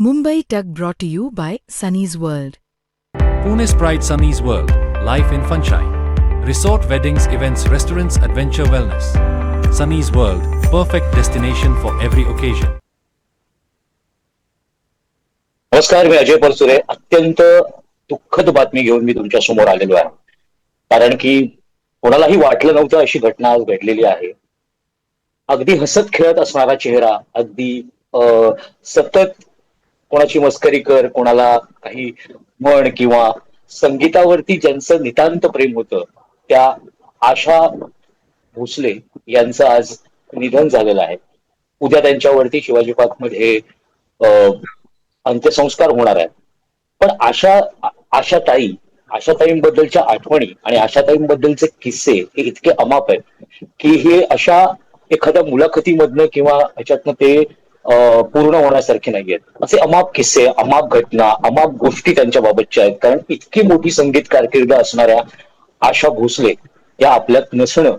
Mumbai Tug brought to you by Sunny's World. Pune's Pride Sunny's World, life in sunshine. Resort weddings, events, restaurants, adventure wellness. Sunny's World, perfect destination for every occasion. नमस्कार, मी अजय परचुरे. अत्यंत दुःखद बातमी घेऊन मी तुमच्या समोर आलेलो आहे. कारण की कोणालाही वाटलं नव्हतं अशी घटना आज घडलेली आहे. अगदी हसत खेळत असणारा चेहरा, अगदी सतत कोणाची मस्करी कर, कोणाला काही म्हण किंवा संगीतावरती ज्यांचं नितांत प्रेम होतं, त्या आशा भोसले यांचं आज निधन झालेलं आहे. उद्या त्यांच्यावरती शिवाजी पार्कमध्ये अंत्यसंस्कार होणार आहेत. पण आशाताईंबद्दलच्या आठवणी आणि आशाताईंबद्दलचे किस्से हे इतके अमाप आहेत की हे अशा एखाद्या मुलाखतीमधनं किंवा ह्याच्यातनं ते पूर्ण होण्यासारखे नाहीयेत. असे अमाप किस्से, अमाप घटना, अमाप गोष्टी त्यांच्या बाबतच्या आहेत. कारण इतकी मोठी संगीत कारकीर्द असणाऱ्या आशा भोसले या आपल्यात नसणं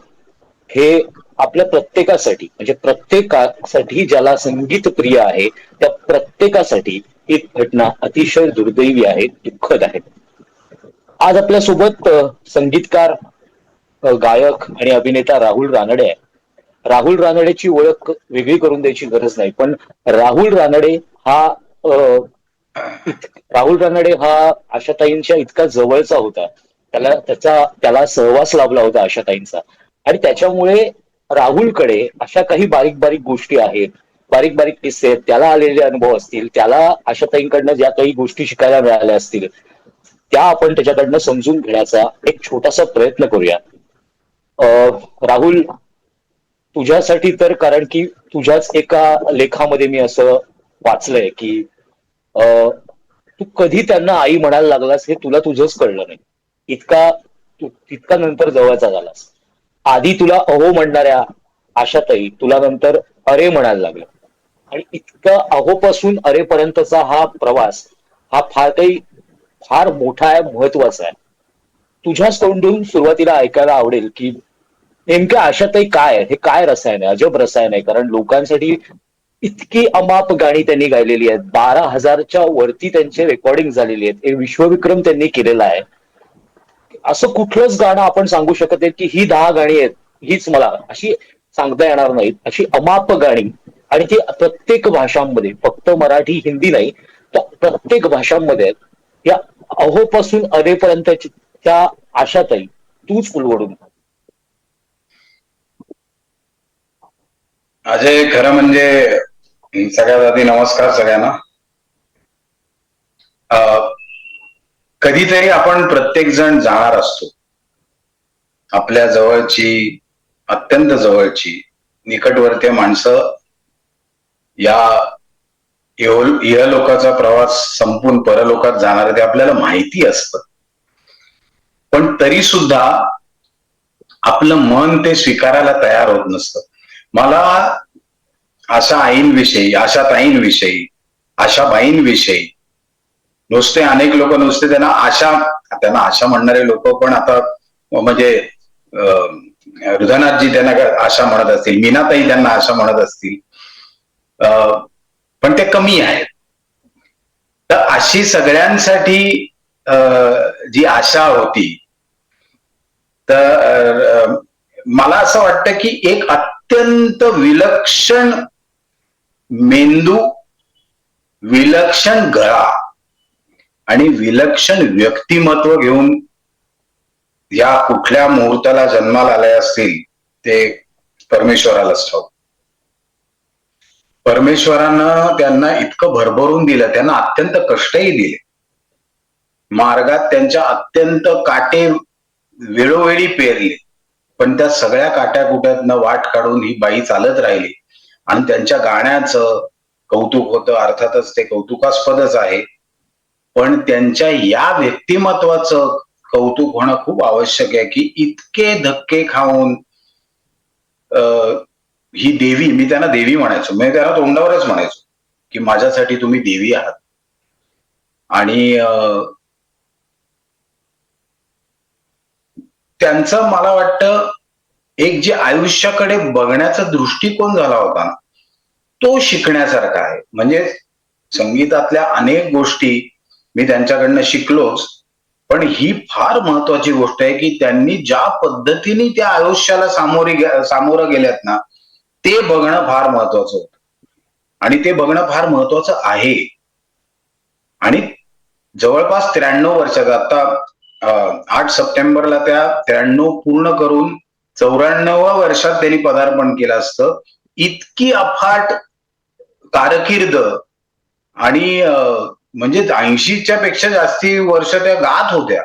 हे आपल्या प्रत्येकासाठी, म्हणजे प्रत्येकासाठी ज्याला संगीत प्रिय आहे त्या प्रत्येकासाठी ही घटना अतिशय दुर्दैवी आहे, दुःखद आहे. आज आपल्यासोबत संगीतकार, गायक आणि अभिनेता राहुल रानडे आहे. राहुल रानडेची ओळख वेगळी करून द्यायची गरज नाही, पण राहुल रानडे हा आशाताईंच्या इतका जवळचा होता. त्याला सहवास लाभला होता आशाताईंचा. आणि त्याच्यामुळे राहुलकडे अशा काही बारीक बारीक गोष्टी आहेत, बारीक बारीक किस्से आहेत, त्याला आलेले अनुभव असतील, त्याला आशाताईंकडनं ज्या काही गोष्टी शिकायला मिळाल्या असतील, त्या आपण त्याच्याकडनं समजून घेण्याचा एक छोटासा प्रयत्न करूया. राहुल, तुझ्यासाठी तर, कारण की तुझ्याच एका लेखामध्ये मी असं वाचलंय की तू कधी त्यांना आई म्हणायला लागलास हे तुला तुझंच कळलं नाही. तितका नंतर जवळचा झालास. आधी तुला अहो म्हणणाऱ्या आशाताई तुला नंतर अरे म्हणायला लागल्या. आणि इतका अहोपासून अरेपर्यंतचा हा प्रवास हा फार मोठा आहे, महत्वाचा आहे. तुझ्याच तोंडून सुरुवातीला ऐकायला आवडेल की नेमक्या आशाताई काय आहे, हे काय रसायन आहे, अजब रसायन आहे. कारण लोकांसाठी इतकी अमाप गाणी त्यांनी गायलेली आहेत. 12,000च्या वरती त्यांचे रेकॉर्डिंग झालेली आहेत. एक विश्वविक्रम त्यांनी केलेला आहे. असं कुठलंच गाणं आपण सांगू शकत नाही की ही 10 गाणी आहेत, हीच मला अशी सांगता येणार नाहीत. अशी अमाप गाणी, आणि ती प्रत्येक भाषांमध्ये, फक्त मराठी हिंदी नाही तर प्रत्येक भाषांमध्ये आहेत. या अहोपासून अरेपर्यंत त्या आशाताई तूच उलगडून. अजय, खरं म्हणजे सगळ्यात आधी नमस्कार सगळ्यांना. कधीतरी आपण प्रत्येक जण जाणार असतो. आपल्या जवळची, अत्यंत जवळची, निकटवर्तीय माणसं या इहलोकाचा प्रवास संपून परलोकात जाणार ते आपल्याला माहिती असतं. पण तरी सुद्धा आपलं मन ते स्वीकारायला तयार होत नसतं. मला आशाताईंविषयी, आशाबाईंविषयी अनेक लोक नुसते त्यांना आशा म्हणणारे लोक पण आता म्हणजे हृदयनाथजी त्यांना आशा म्हणत असतील, मीनाताई त्यांना आशा म्हणत असतील, पण ते कमी आहेत. तर अशी सगळ्यांसाठी जी आशा होती, तर मला असं वाटतं की एक अत्यंत विलक्षण मेंदू, विलक्षण गळा आणि विलक्षण व्यक्तिमत्व घेऊन या कुठल्या मुहूर्ताला जन्माला आले असतील ते परमेश्वरालाच ठाऊक. परमेश्वरानं त्यांना इतकं भरभरून दिलं, त्यांना अत्यंत कष्टही दिले, मार्गात त्यांच्या अत्यंत काटे वेळोवेळी पेरले, पण त्या सगळ्या काट्याकुट्यातनं वाट काढून ही बाई चालत राहिली. आणि त्यांच्या गाण्याचं कौतुक होतं, अर्थातच ते कौतुकास्पदच आहे, पण त्यांच्या या व्यक्तिमत्वाचं कौतुक होणं खूप आवश्यक आहे की इतके धक्के खाऊन ही देवी, मी त्यांना देवी म्हणायचो, मी त्यांना तोंडावरच म्हणायचो की माझ्यासाठी तुम्ही देवी आहात. आणि त्यांचं मला वाटतं एक जे आयुष्याकडे बघण्याचा दृष्टिकोन झाला होता ना, तो शिकण्यासारखा आहे. म्हणजे संगीतातल्या अनेक गोष्टी मी त्यांच्याकडनं शिकलोच, पण ही फार महत्वाची गोष्ट आहे की त्यांनी ज्या पद्धतीने त्या आयुष्याला सामोरं गेल्यात ना, ते बघणं फार महत्वाचं होतं आणि ते बघणं फार महत्वाचं आहे. आणि जवळपास 93 वर्षाचा आता 8 सप्टेंबरला त्या 93 पूर्ण करून 94व्या वर्षात त्यांनी पदार्पण केलं असतं. इतकी अफाट कारकीर्द आणि म्हणजे 80च्या पेक्षा जास्ती वर्ष त्या गात होत्या.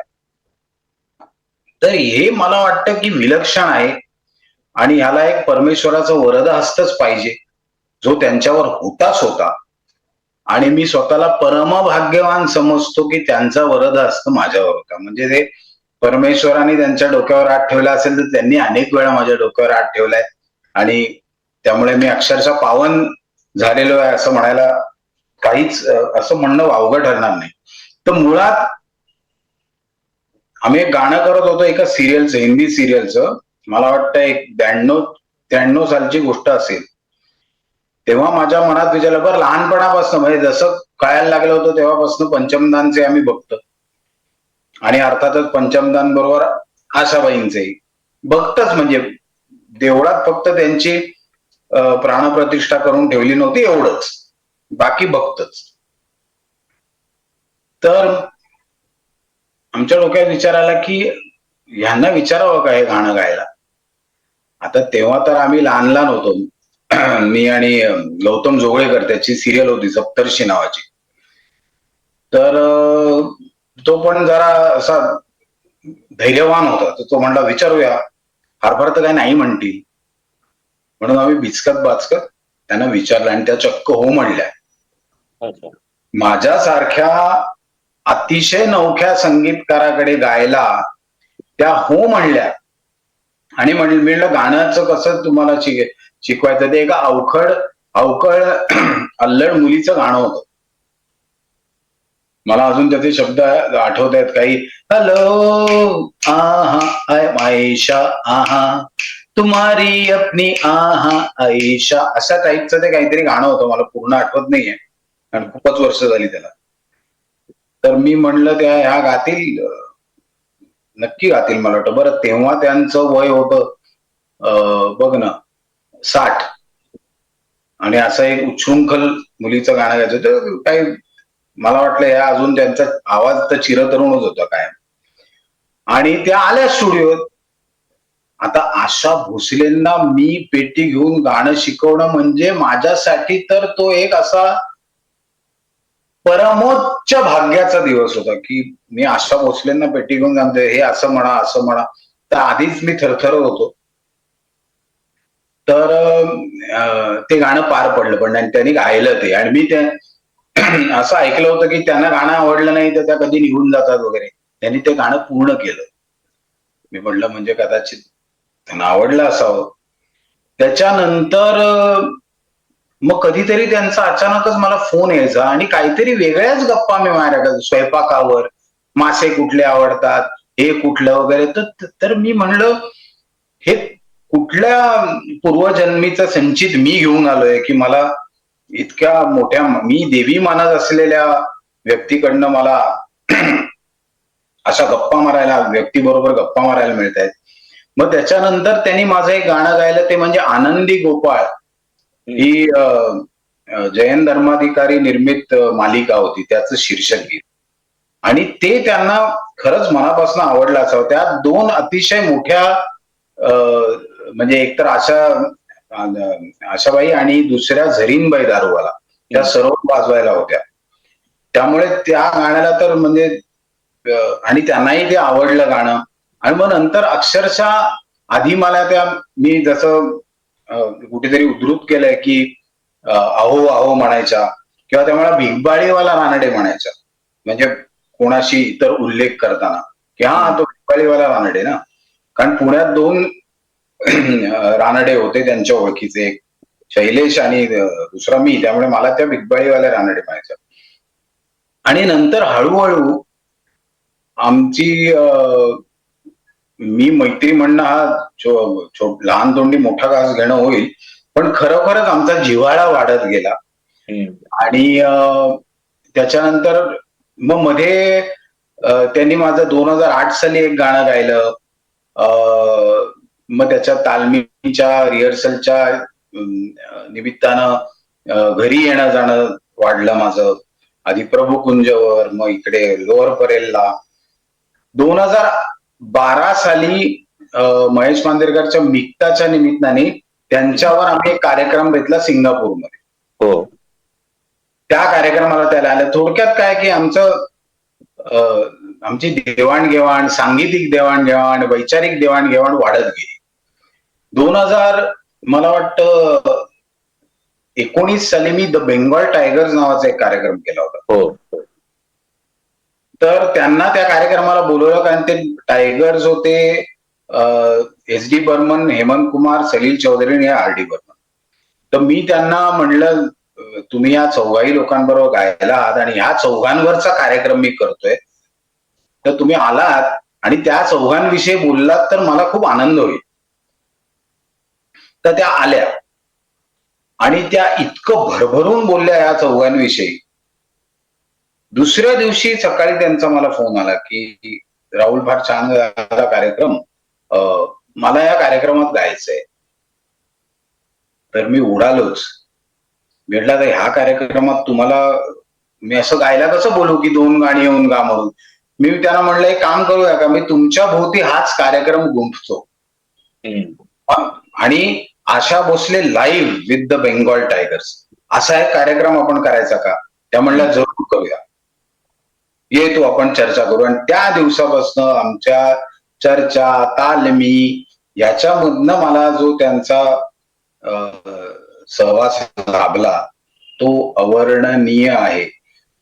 तर हे मला वाटतं की विलक्षण आहे आणि ह्याला एक परमेश्वराचं वरदहस्तच पाहिजे, जो त्यांच्यावर होताच होता. आणि मी स्वतःला परमभाग्यवान समजतो की त्यांचा वरदहस्त माझ्यावर होता. म्हणजे ते परमेश्वराने त्यांच्या डोक्यावर हात ठेवला असेल तर त्यांनी अनेक वेळा माझ्या डोक्यावर हात ठेवलाय आणि त्यामुळे मी अक्षरशः पावन झालेलो आहे असं म्हणायला काहीच असं म्हणणं वावगं ठरणार नाही. तर मुळात आम्ही एक गाणं करत होतो एका सिरियलचं, हिंदी सिरियलचं. मला वाटतं एक 92-93 सालची गोष्ट असेल. तेव्हा माझ्या मनात विचारलं, बरं लहानपणापासून म्हणजे जसं कळायला लागलं होतं तेव्हापासून पंचमदानचे आम्ही बघतो आणि अर्थातच पंचमदान बरोबर आशाबाईंचेही बघतच. म्हणजे देवळात फक्त त्यांची प्राणप्रतिष्ठा करून ठेवली नव्हती एवढंच, बाकी बघतच. तर आमच्या डोक्यात विचार आला की ह्यांना विचारावं का हे गाणं गायला. आता तेव्हा तर आम्ही लहान लहान होतो. मी आणि गौतम जोगळेकर, त्याची सिरियल होती सप्तर्षी नावाची. तर तो पण जरा असा धैर्यवान होता. तर तो म्हणला विचारूया, फार तर काय नाही म्हणतील. म्हणून आम्ही भिचकत बाचकत त्यांना विचारलं आणि त्या चक्क हो म्हणल्या. माझ्यासारख्या अतिशय नवख्या संगीतकाराकडे गायला त्या हो म्हणल्या आणि म्हणलं गाण्याचं कसं तुम्हाला शिकवायचं. ते एका अवखळ अल्लड मुलीचं गाणं होतं. मला अजून त्याचे शब्द आठवत आहेत काही. हॅलो आहा आयशा आहा तुम्हारी अपनी आहा आयशा, अशा टाईपचं ते काहीतरी गाणं होतं. मला पूर्ण आठवत नाहीये कारण खूपच वर्ष झाली त्याला. तर मी म्हणलं त्या ह्या गातील, नक्की गातील मला वाटतं. बरं तेव्हा त्यांचं वय होतं बघ ना 60 आणि असं एक उच्छृंखल मुलीचं गाणं गायचं. तर काही मला वाटलं या अजून त्यांचा आवाज तर चिरतरुणच होता काय. आणि त्या आल्या स्टुडिओत. आता आशा भोसलेंना मी पेटी घेऊन गाणं शिकवणं म्हणजे माझ्यासाठी तर तो एक असा परमोच्च भाग्याचा दिवस होता की मी आशा भोसलेंना पेटी घेऊन सांगते हे असं म्हणा असं म्हणा. तर आधीच मी थरथरत होतो. तर ते गाणं पार पडलं पण त्यांनी गायलं ते. आणि मी ते असं ऐकलं होतं की त्यांना गाणं आवडलं नाही तर त्या कधी निघून जातात वगैरे. त्यांनी ते गाणं पूर्ण केलं. मी म्हणलं म्हणजे कदाचित त्यांना आवडलं असावं. त्याच्यानंतर मग कधीतरी त्यांचा अचानकच मला फोन यायचा आणि काहीतरी वेगळ्याच गप्पा मी मारायला, स्वयंपाकावर, मासे कुठले आवडतात, हे कुठलं वगैरे. तर मी म्हणलं हे कुठल्या पूर्वजन्मीचं संचित मी घेऊन आलोय की मला इतक्या मोठ्या, मी देवी मानत असलेल्या व्यक्तीकडनं मला अशा गप्पा मारायला, व्यक्तीबरोबर गप्पा मारायला मिळत आहेत. मग त्याच्यानंतर त्यांनी माझं एक गाणं गायलं ते म्हणजे आनंदी गोपाळ ही जयंत धर्माधिकारी निर्मित मालिका होती, त्याचं शीर्षक गीत. आणि ते त्यांना खरंच मनापासून आवडलं असावं. त्यात दोन अतिशय मोठ्या म्हणजे एकतर आशाबाई आणि दुसऱ्या झरीनबाई दारूवाला त्या सर्व वाजवायला होत्या. त्यामुळे त्या गाण्याला तर म्हणजे आणि त्यांनाही ते आवडलं गाणं. आणि मग नंतर अक्षरशः आधी मला त्या मी जसं कुठेतरी उद्धृत केलंय की अहो अहो म्हणायच्या किंवा त्या मला भिगबाळीवाला रानडे म्हणायच्या. म्हणजे कोणाशी इतर उल्लेख करताना की हा तो भिगबाळीवाला रानडे ना. कारण पुण्यात 2 रानडे होते त्यांच्या ओळखीचे, एक शैलेश आणि दुसरा मी. त्यामुळे मला त्या भिगबाळीवाल्या रानडे म्हणायच्या. आणि नंतर हळूहळू आमची मी मैत्री म्हणणं हा लहान तोंडी मोठा घास घेणं होईल, पण खरोखरच आमचा जिव्हाळा वाढत गेला. आणि त्याच्यानंतर मग मध्ये त्यांनी माझं 2008 साली एक गाणं गायलं. मग त्याच्या तालमीच्या रिहर्सलच्या निमित्तानं घरी येणं जाणं वाढलं माझं. आधी प्रभू कुंजवर, मग इकडे लोअर परेलला. 2012 साली महेश मांजरेकरच्या मिक्ताच्या निमित्ताने त्यांच्यावर आम्ही एक कार्यक्रम घेतला सिंगापूरमध्ये. हो. त्या कार्यक्रमाला त्याला आलं. थोडक्यात काय की आमची देवाणघेवाण, सांगीतिक देवाणघेवाण, वैचारिक देवाणघेवाण वाढत गेली. 2000 मला वाटतं 19 साली मी द बेंगॉल टायगर्स नावाचा एक कार्यक्रम केला होता. हो. तर त्यांना त्या कार्यक्रमाला बोलवलं कारण ते टायगर्स होते एस डी बर्मन, हेमंत कुमार, सलील चौधरी आणि आर डी बर्मन. तर मी त्यांना म्हणलं तुम्ही या चौघाही लोकांबरोबर गायला आहात आणि ह्या चौघांवरचा कार्यक्रम मी करतोय, तर तुम्ही आलात आणि त्या चौघांविषयी बोललात तर मला खूप आनंद होईल. तर त्या आल्या आणि त्या इतकं भरभरून बोलल्या या चौघांविषयी. दुसऱ्या दिवशी सकाळी त्यांचा मला फोन आला की राहुल फार छान झाला कार्यक्रम, मला या कार्यक्रमात गायचंय. तर मी उडालोच. म्हटलं तर ह्या कार्यक्रमात तुम्हाला मी असं गायला कसं बोलू की 2 गाणी येऊन गा म्हणून. मी त्यांना म्हणलं एक काम करूया का, मी तुमच्या भोवती हाच कार्यक्रम गुंफतो आणि Asha Bhosle live with the Bengal tigers असा एक कार्यक्रम आपण करायचा का. त्या म्हणल्या जरूर करूया, ये तू आपण चर्चा करू. आणि त्या दिवसापासून आमच्या चर्चा, तालमी याच्यामधनं मला जो त्यांचा सहवास लाभला तो अवर्णनीय आहे.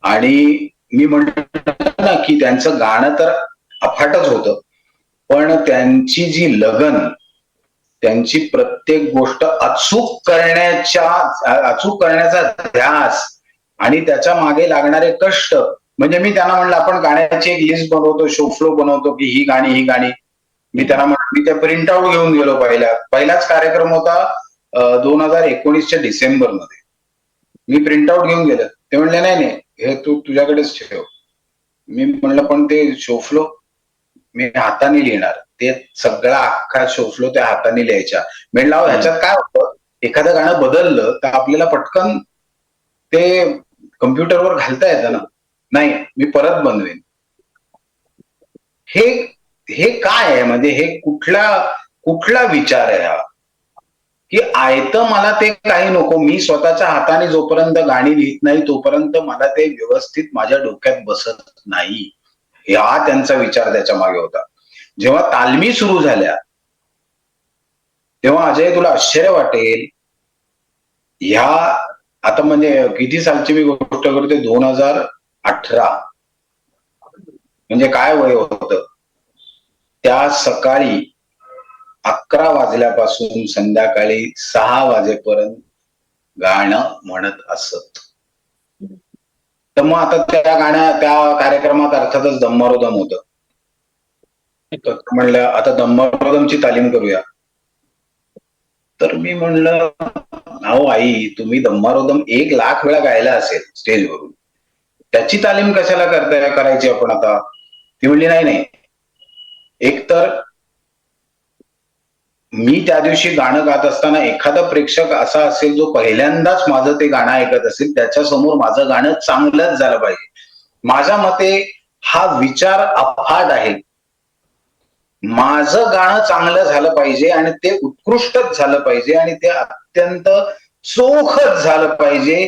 आणि मी म्हणतो ना की त्यांचं गाणं तर अफाटच होतं, पण त्यांची जी लगन, त्यांची प्रत्येक गोष्ट अचूक करण्याचा ध्यास आणि त्याच्या मागे लागणारे कष्ट. म्हणजे मी त्यांना म्हणलं आपण गाण्याची एक लिस्ट बनवतो, शो फ्लो बनवतो की ही गाणी. मी त्यांना म्हणलं, मी त्या प्रिंट आउट घेऊन गेलो. पहिलाच कार्यक्रम होता 2019च्या डिसेंबरमध्ये. मी प्रिंट आउट घेऊन गेलो. ते म्हणले नाही हे तू तुझ्याकडेच ठेव. मी म्हणलं पण ते शो फ्लो मी हाताने लिहिणार. ते सगळा अख्खा शो फ्लो त्या हाताने लिहायच्या. म्हणलं ह्याच्यात काय होतं, एखादं गाणं बदललं तर आपल्याला पटकन ते कम्प्युटरवर घालता येतं ना. नाही, मी परत बनवेन. हे काय आहे, म्हणजे हे कुठला विचार आहे हा की आयतं मला ते काही नको. मी स्वतःच्या हाताने जोपर्यंत गाणी लिहित नाही तोपर्यंत मला ते व्यवस्थित माझ्या डोक्यात बसत नाही. हा त्यांचा विचार त्याच्या मागे होता. जेव्हा तालमी सुरू झाल्या तेव्हा अजय तुला आश्चर्य वाटेल, ह्या आता म्हणजे किती सालची मी गोष्ट करते, 2018 म्हणजे काय वय होतं. त्या सकाळी 11 वाजल्यापासून संध्याकाळी 6 वाजेपर्यंत गाणं म्हणत असत. तर मग आता त्या कार्यक्रमात अर्थातच दम्मारोदम होतं. म्हणलं आता दम्मारोदमची तालीम करूया. तर मी म्हणलं अहो आई, तुम्ही दम्मारोदम 1,00,000 वेळा गायला असेल स्टेजवरून, त्याची तालीम कशाला करायची आपण आता. ती म्हणली नाही, एकतर मी त्या दिवशी गाणं गात असताना एखादा प्रेक्षक असा असेल जो पहिल्यांदाच माझं ते गाणं ऐकत असेल, त्याच्यासमोर माझं गाणं चांगलंच झालं पाहिजे. माझ्या मते हा विचार अफाट आहे. माझं गाणं चांगलं झालं पाहिजे आणि ते उत्कृष्टच झालं पाहिजे आणि ते अत्यंत चोखच झालं पाहिजे.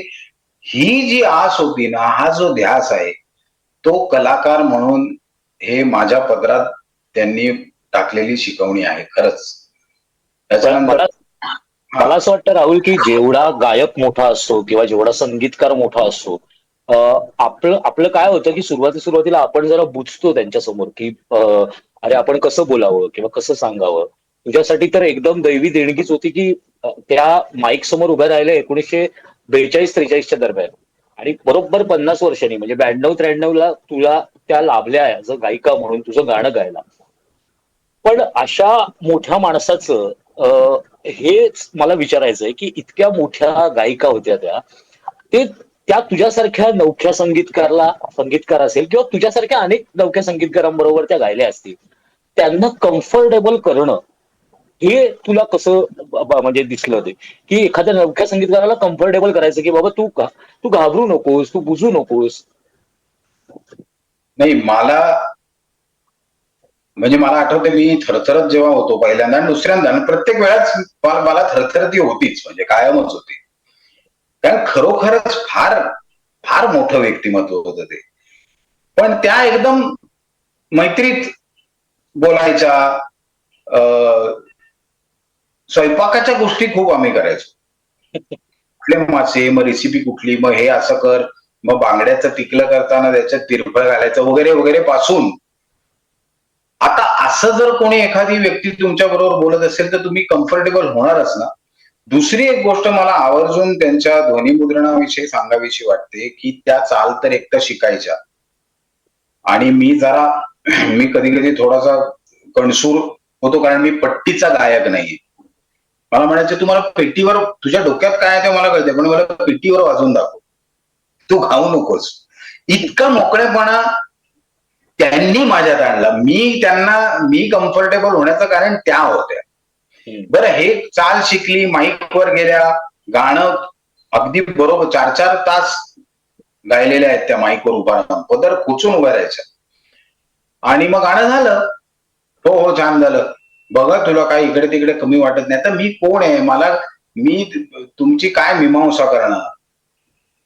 ही जी आस होती ना, हा जो ध्यास आहे, तो कलाकार म्हणून हे माझ्या पदरात त्यांनी टाकलेली शिकवणी आहे खरंच. मला असं वाटतं राहुल की जेवढा गायक मोठा असतो किंवा जेवढा संगीतकार मोठा असतो, आपलं काय होतं की सुरुवातीला आपण जरा बुजतो त्यांच्या समोर की अरे आपण कसं बोलावं किंवा कसं सांगावं. तुझ्यासाठी तर एकदम दैवी देणगीच होती की त्या माईक समोर उभ्या राहिल्या 1942-43च्या दरम्यान, आणि बरोबर 50 वर्षांनी म्हणजे 92-93ला तुला त्या लाभल्या ॲज अ गायिका म्हणून तुझं गाणं गायला. पण अशा मोठ्या माणसाचं हेच मला विचारायचंय की इतक्या मोठ्या गायिका होत्या त्या, ते त्या तुझ्यासारख्या नवख्या संगीतकार असेल किंवा तुझ्यासारख्या अनेक नवख्या संगीतकारांबरोबर त्या गायल्या असतील, त्यांना कम्फर्टेबल करणं हे तुला कसं म्हणजे दिसलं ते, की एखाद्या नवख्या संगीतकाराला कम्फर्टेबल करायचं की बाबा तू घाबरू नकोस, तू बुजू नकोस. नाही मला म्हणजे मला आठवते मी थरथरत जेव्हा होतो पहिल्यांदा आणि दुसऱ्यांदा आणि प्रत्येक वेळाच मला थरथरत ही होतीच, म्हणजे कायमच होती. कारण खरोखरच फार फार मोठं व्यक्तिमत्व होतं ते. पण त्या एकदम मैत्रीत बोलायच्या, स्वयंपाकाच्या गोष्टी खूप आम्ही करायचो. कुठले मासे, मग रेसिपी कुठली, मग हे असं कर, मग बांगड्याचं पिकलं करताना त्याच्यात तिरफळ घालायचं वगैरे वगैरे पासून. आता असं जर कोणी एखादी व्यक्ती तुमच्या बरोबर बोलत असेल तर तुम्ही कम्फर्टेबल होणारच ना. दुसरी एक गोष्ट मला आवर्जून त्यांच्या ध्वनिमुद्रणाविषयी सांगावीशी वाटते, की त्या चाल तर एकतर शिकायच्या आणि मी कधी कधी थोडासा कणसूर होतो कारण मी पट्टीचा गायक नाहीये. मला म्हणायचं तुम्हाला पेटीवर तुझ्या डोक्यात काय आहे ते मला कळते पण मला पेटीवर वाजवून दाखव, तू गाऊ नकोस. इतका मोकळेपणा त्यांनी माझ्यात आणला. मी कम्फर्टेबल होण्याचं कारण त्या होत्या. बरं हे चाल शिकली, माईकवर गेल्या, गाणं अगदी बरोबर 4-4 तास गायलेल्या आहेत त्या माईकवर उभा राहून, पदर खोचून उभ्या राहायच्या आणि मग गाणं झालं. हो छान झालं. बघा तुला काय इकडे तिकडे कमी वाटत नाही तर मी कोण आहे, मी तुमची काय मीमांसा करणार.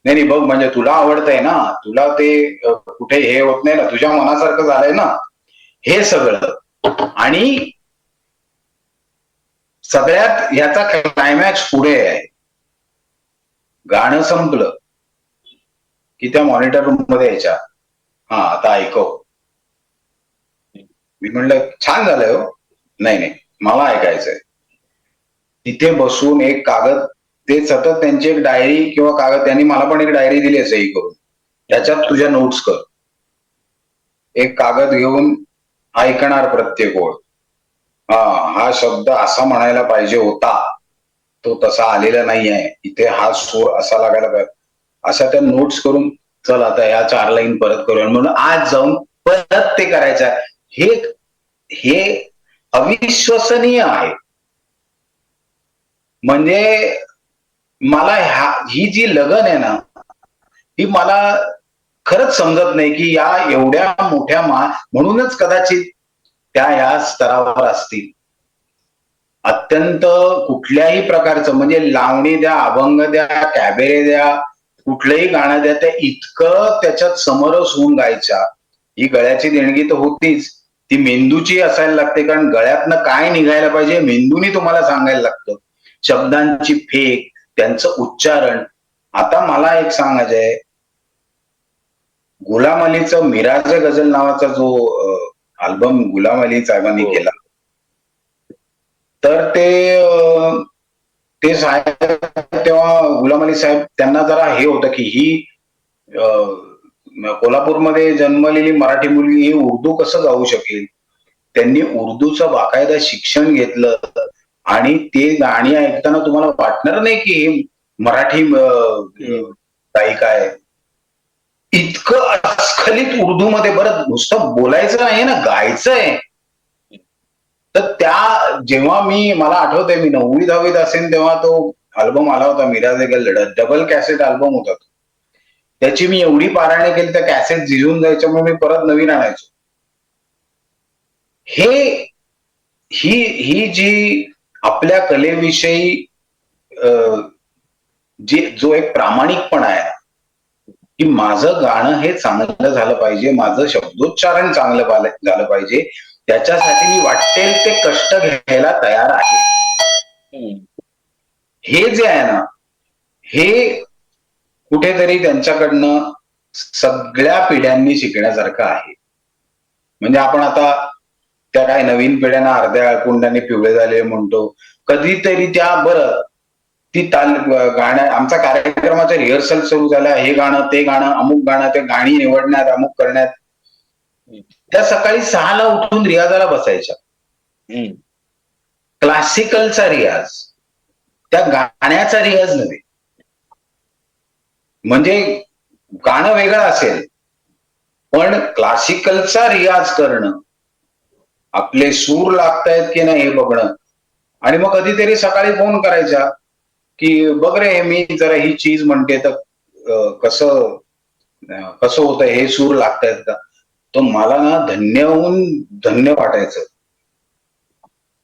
नाही नाही बघ म्हणजे तुला आवडतंय ना, तुला ते कुठे हे होत नाही ना, तुझ्या मनासारखं झालंय ना, हे सगळं. आणि सगळ्यात याचा क्लायमॅक्स पुढे आहे. गाणं संपलं की त्या मॉनिटर रूम मध्ये यायच्या, हा आता ऐकव. मी म्हणलं छान झालंय हो. नाही नाही मला ऐकायचंय. तिथे बसून एक कागद, ते सतत त्यांची एक डायरी किंवा कागद, त्यांनी मला पण एक डायरी दिली आहे सही करून, त्याच्यात तुझ्या नोट्स कर. एक कागद घेऊन ऐकणार प्रत्येक ओळ. हा शब्द असा म्हणायला पाहिजे होता, तो तसा आलेला नाही आहे, इथे हा सूर असा लागायला पाहिजे, अशा त्या नोट्स करून चल आता या 4 लाईन परत करूया म्हणून आज जाऊन परत ते करायचं आहे. हे अविश्वसनीय आहे. म्हणजे मला ही जी लगन आहे ना, ही मला खरंच समजत नाही की या एवढ्या मोठ्या म्हणूनच कदाचित त्या या स्तरावर असतील. अत्यंत कुठल्याही प्रकारचं म्हणजे लावणी द्या, अभंग द्या, कॅबेरे द्या, कुठलंही गाणं द्या, त्या इतकं त्याच्यात समरस होऊन गायच्या. ही गळ्याची देणगी तर होतीच, ती मेंदूची असायला लागते कारण गळ्यातनं काय निघायला पाहिजे मेंदूनी तुम्हाला सांगायला लागतं. शब्दांची फेक, त्यांचं उच्चारण. आता मला एक सांगायचंय, गुलाम अलीचं मिराज गझल नावाचा जो अल्बम गुलाम अली साहेबांनी केला, तर ते साहेब तेव्हा गुलाम अली साहेब त्यांना जरा हे होतं की ही कोल्हापूरमध्ये जन्मलेली मराठी मुलगी ही उर्दू कसं गाऊ शकेल. त्यांनी उर्दूचं बाकायदा शिक्षण घेतलं आणि ते गाणी ऐकताना तुम्हाला वाटणार नाही की हे मराठी गायिका आहे. इतकं अस्खलित उर्दूमध्ये, बरं नुसतं बोलायचं नाही ना, गायचंय. तर जेव्हा मला आठवतंय मी 9वी-10वीत असेल तेव्हा तो अल्बम आला होता मिराज गझल, डबल कॅसेट अल्बम होता तो. त्याची मी एवढी पारायणे केली त्या कॅसेट झिजून जायच्यामुळे मी परत नवीन आणायचो. ही जी आपल्या कलेविषयी जो एक प्रामाणिकपणा आहे की माझं गाणं हे चांगलं झालं पाहिजे, माझं शब्दोच्चारण चांगलं झालं पाहिजे, त्याच्यासाठी मी वाटेल ते कष्ट घ्यायला तयार आहे. हे जे आहे ना, हे कुठेतरी त्यांच्याकडनं सगळ्या पिढ्यांनी शिकण्यासारखं आहे. म्हणजे आपण आता त्या काय नवीन पिढ्यांना अर्ध्या कुंडाने पिवळे झाले म्हणतो, कधीतरी त्या बरं ती आमचा कार्यक्रमाचा रिहर्सल सुरू झाला, हे गाणं ते गाणं अमुक गाणं, ते गाणी निवडण्यात अमुक करण्यात, त्या सकाळी 6ला उठून रियाजाला बसायच्या. क्लासिकलचा रियाज, त्या गाण्याचा रियाज नव्हे. म्हणजे गाणं वेगळं असेल, पण क्लासिकलचा रियाज करणं, आपले सूर लागतायत की नाही हे बघणं. आणि मग कधीतरी सकाळी फोन करायचा की बघ रे, मी जरा ही चीज म्हणते तर कसं कसं होतंय, हे सूर लागतायत का. तर मला ना धन्य होऊन धन्य वाटायचं.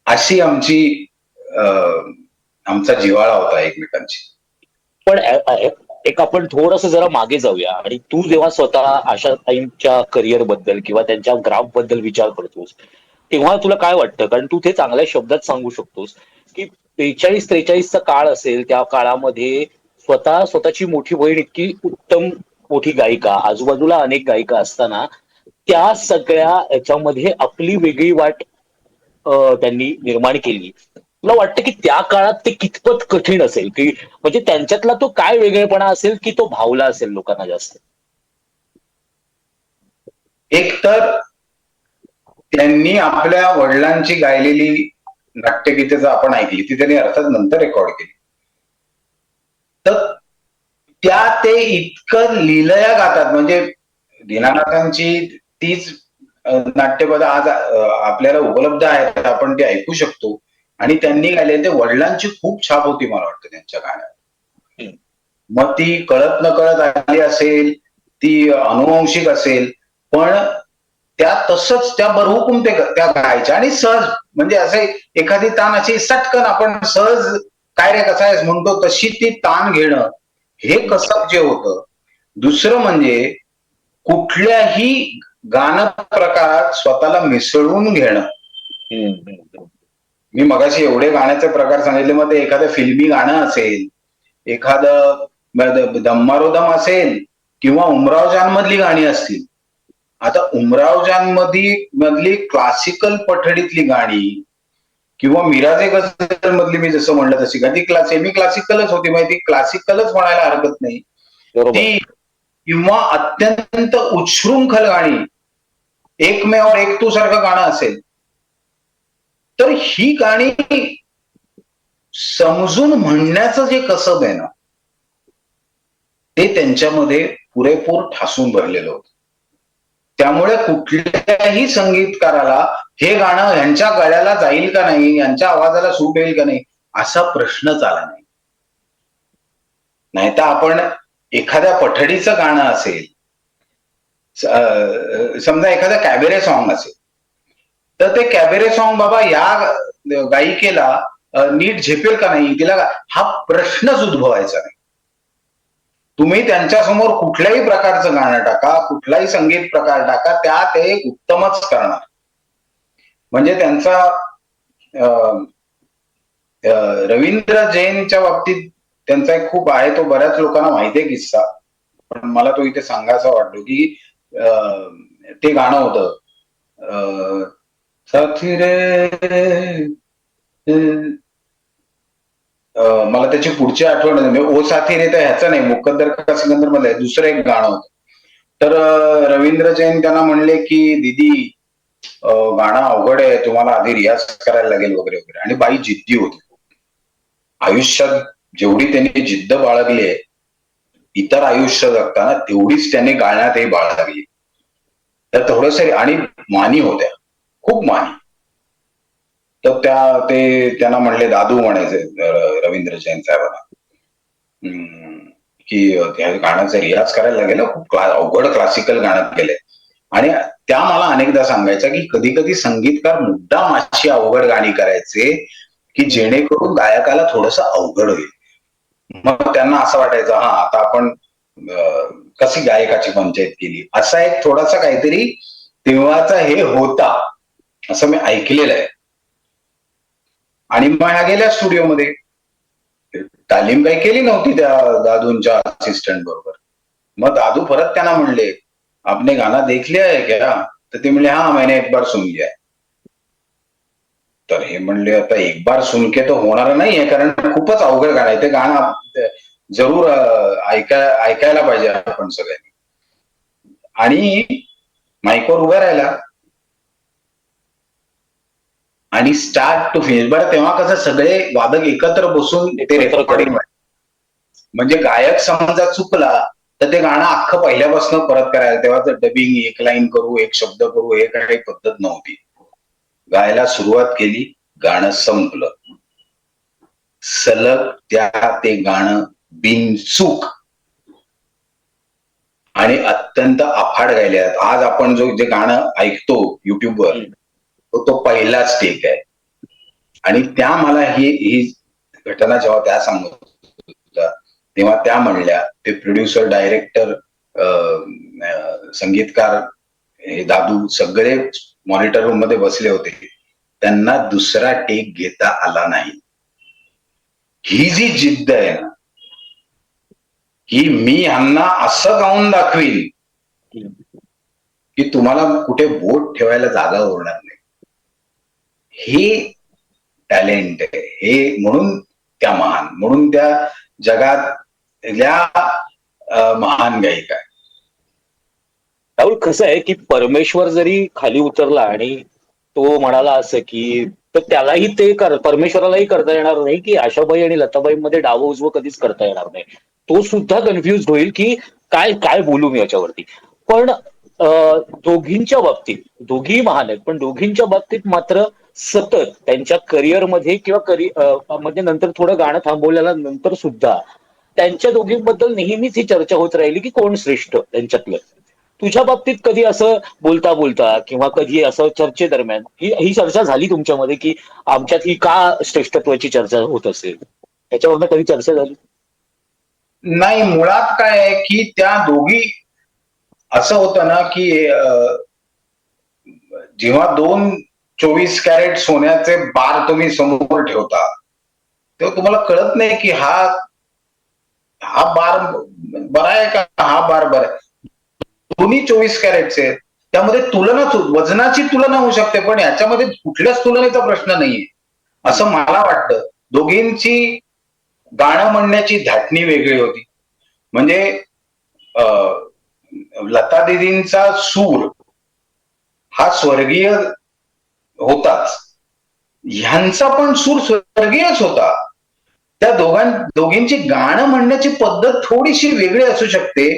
अशी आमची आमचा जिव्हाळा होता एकमेकांची. पण एक आपण थोडस जरा मागे जाऊया आणि तू जेव्हा स्वतः आशाताईंच्या करिअर बद्दल किंवा त्यांच्या ग्राफ बद्दल विचार करतोस, तेव्हा तुला काय वाटतं? कारण तू ते चांगल्या शब्दात सांगू शकतोस की 43-43चा काळ असेल, त्या काळामध्ये स्वतःची मोठी बहीण इतकी उत्तम मोठी गायिका, आजूबाजूला अनेक गायिका असताना त्या सगळ्या याच्यामध्ये आपली वेगळी वाट त्यांनी निर्माण केली. तुला वाटतं की त्या काळात ते कितपत कठीण असेल, की म्हणजे त्यांच्यातला तो काय वेगळेपणा असेल की तो भावला असेल लोकांना जास्त? एक तर त्यांनी आपल्या वडिलांची गायलेली नाट्यगीते जर आपण ऐकली, ती त्यांनी अर्थात नंतर रेकॉर्ड केली, तर त्या ते इतकं लीलया गातात. म्हणजे दीनानाथांची तीच नाट्यपद आज आपल्याला उपलब्ध आहेत, आपण ते ऐकू शकतो. आणि त्यांनी गायले ते वडिलांची खूप छाप होती मला वाटतं त्यांच्या गाण्यात. मग ती कळत न कळत आली असेल, ती अनुवंशिक असेल, पण त्या तसंच त्या बरहुकूम ते त्या गायच्या आणि सहज, म्हणजे असे एखादी तान अशी सटकन आपण सहज काय रे कसा आहेस म्हणतो तशी ती तान घेणं, हे कसं जे होतं. दुसरं म्हणजे कुठल्याही गाणं प्रकारात स्वतःला मिसळून घेणं. मी मगाशी एवढे गाण्याचे प्रकार सांगितले, मग ते एखादं फिल्मी गाणं असेल, एखादं दम्मारोदम असेल, किंवा उमराव जान मधली गाणी असतील. आता उमराव जान मधली क्लासिकल पठडीतली गाणी किंवा मिराजे गझल मधली मी जसं म्हणलं तशी ती सेमी क्लासिकलच होती, माहिती, क्लासिकलच म्हणायला हरकत नाही ती. किंवा अत्यंत उच्छृंखल गाणी, एक मे और एक तू सारखं गाणं असेल, तर ही गाणी समजून म्हणण्याचं जे कसब आहे ना, ते त्यांच्यामध्ये पुरेपूर ठासून भरलेलं होतं. त्यामुळे कुठल्याही संगीतकाराला हे गाणं ह्यांच्या गळ्याला जाईल का नाही, यांच्या आवाजाला सूट येईल का नाही, असा प्रश्नच आला नाही. नाहीतर आपण एखाद्या पठडीचं गाणं असेल, समजा एखादं कॅबेरे सॉन्ग असेल, तर ते कॅबेरे सॉन्ग बाबा या गायिकेला नीट झेपेल का नाही, तिला हा प्रश्नच उद्भवायचा नाही. तुम्ही त्यांच्यासमोर कुठल्याही प्रकारचं गाणं टाका, कुठलाही संगीत प्रकार टाका, त्या ते उत्तमच करणार. म्हणजे त्यांचा रवींद्र जैनच्या बाबतीत त्यांचा एक खूप आहे, तो बऱ्याच लोकांना माहिती आहे किस्सा, पण मला तो इथे सांगायचा वाटतो की ते गाणं होतं साथी रे, मला त्याची पुढची आठवण नाही, ओ साथी रे तर ह्याचं नाही, मुकद्दर का सिकंदर मध्ये दुसरं एक गाणं होतं. तर रवींद्र जैन त्यांना म्हणले की दीदी गाणं अवघड आहे, तुम्हाला आधी रियाज करायला लागेल वगैरे वगैरे. आणि बाई जिद्दी होती. आयुष्यात जेवढी त्यांनी जिद्द बाळगली आहे इतर आयुष्य जगताना, तेवढीच त्यांनी गाण्यातही बाळगली. तर थोडस, आणि मानी होत्या, खूप मानी. तर त्यांना म्हणले, दादू म्हणायचे रवींद्र जैन साहेबांना, की त्या गाण्याचा रियाज करायला लागेल, खूप अवघड क्लासिकल गाणं केलंय. आणि त्या मला अनेकदा सांगायच्या की कधी कधी संगीतकार मुद्दाम अशी अवघड गाणी करायचे की जेणेकरून गायकाला थोडस अवघड होईल. मग त्यांना असं वाटायचं, हा आता आपण कशी गायकाची पंचायत केली, असा एक थोडासा काहीतरी तेव्हाचा हे होता, असं मी ऐकलेलं आहे. आणि मग ह्या गेल्या स्टुडिओमध्ये, तालीम काही केली नव्हती त्या दादूंच्या असिस्टंट बरोबर. मग दादू परत त्यांना म्हणले, आपने गाना देख लिया है क्या? तर ते म्हणले, हा मैंने एक बार सुन लिया है. तर हे म्हणले, आता एक बार सुन के तो होणार नाहीये, कारण खूपच अवघड गाणं आहे ते, गाणं जरूर ऐकायला पाहिजे आपण सगळ्यांनी. आणि माईकवर उभा राहिला आणि स्टार्ट टू फिनिश. बरं तेव्हा कसं सगळे वादक एकत्र बसून ते रेकॉर्डिंग, म्हणजे गायक समजा चुकला तर ते गाणं अख्खं पहिल्यापासून परत करायला, तेव्हा तर डबिंग एक लाईन करू, एक शब्द करू, हे काही पद्धत नव्हती. गायला सुरुवात केली, गाणं संपलं. सलग ते गाणं बिनचूक आणि अत्यंत अफाट गायले आहेत. आज आपण जे गाणं ऐकतो युट्यूबवर, तो पहिलाच टेक आहे. आणि त्या मला ही घटना जेव्हा त्या सांगत होत्या, तेव्हा त्या म्हणल्या, ते प्रोड्युसर, डायरेक्टर, संगीतकार, हे दादू सगळे मॉनिटर रूम मध्ये बसले होते. त्यांना दुसरा टेक घेता आला नाही. ही जी जिद्द आहे ना, की मी ह्यांना असं गाऊन दाखवीन की तुम्हाला कुठे बोट ठेवायला जागा उरणार नाही, हे टॅलेंट आहे. हे म्हणून त्या महान, म्हणून त्या जगातल्या महान गायिका आहे. राहुल, कसं आहे की परमेश्वर जरी खाली उतरला आणि तो म्हणाला असं की, तर त्यालाही ते परमेश्वरालाही करता येणार नाही की आशाबाई आणि लताबाई मध्ये डावं उजवं कधीच करता येणार नाही. तो सुद्धा कन्फ्युज होईल की काय काय बोलू मी याच्यावरती. पण दोघींच्या बाबतीत, दोघी महान आहेत, पण दोघींच्या बाबतीत मात्र सतत त्यांच्या करिअरमध्ये किंवा म्हणजे नंतर थोडं गाणं थांबवलेल्या नंतर सुद्धा त्यांच्या दोघींबद्दल नेहमीच ही चर्चा होत राहिली की कोण श्रेष्ठ त्यांच्यातलं. तुझ्या बाबतीत कधी असं बोलता बोलता किंवा कधी असं चर्चेदरम्यान ही चर्चा झाली तुमच्यामध्ये की आमच्यात ही का श्रेष्ठत्वाची चर्चा होत असेल, त्याच्यावरनं कधी चर्चा झाली? नाही, मुळात काय आहे की त्या दोघी, असं होतं ना की जेव्हा 24 कॅरेट सोन्याचे बार तुम्ही समोर ठेवता, तेव्हा तुम्हाला कळत नाही की हा बार बरा आहे का, हा बार बरा आहे. दोन्ही 24 कॅरेटचे आहेत, त्यामध्ये तुलना, वजनाची तुलना होऊ शकते, पण याच्यामध्ये कुठल्याच तुलनेचा प्रश्न नाहीये असं मला वाटतं. दोघींची गाणं म्हणण्याची धाटणी वेगळी होती. म्हणजे लता दीदींचा सूर हा स्वर्गीय होताच, ह्यांचा पण सूर स्वर्गीयच होता. त्या दोघींची गाणं म्हणण्याची पद्धत थोडीशी वेगळी असू शकते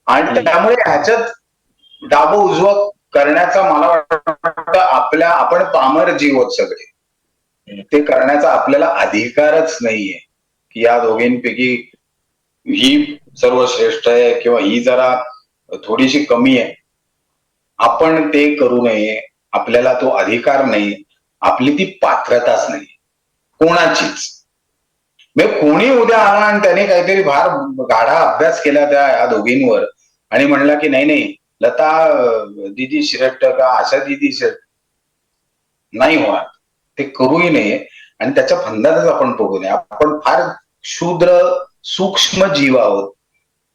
आणि त्यामुळे ह्याच्यात डावं उजवं करण्याचा मला वाटतं आपण पामर जीव आहोत सगळे, ते करण्याचा आपल्याला अधिकारच नाहीये की या दोघींपैकी ही सर्वश्रेष्ठ आहे किंवा ही जरा थोडीशी कमी आहे. आपण ते करू नये, आपल्याला तो अधिकार नाही, आपली ती पात्रताच नाही कोणाचीच. म्हणजे कोणी उद्या आला आणि त्याने काहीतरी फार गाढा अभ्यास केला या दोघींवर आणि म्हणला की नाही नाही लता दीदी श्रेष्ठ का आशा दीदी श्रेष्ठ, नाही होणार. ते करूही नये आणि त्याच्या फंदातच आपण पडू नये. आपण फार शूद्र सूक्ष्म जीव आहोत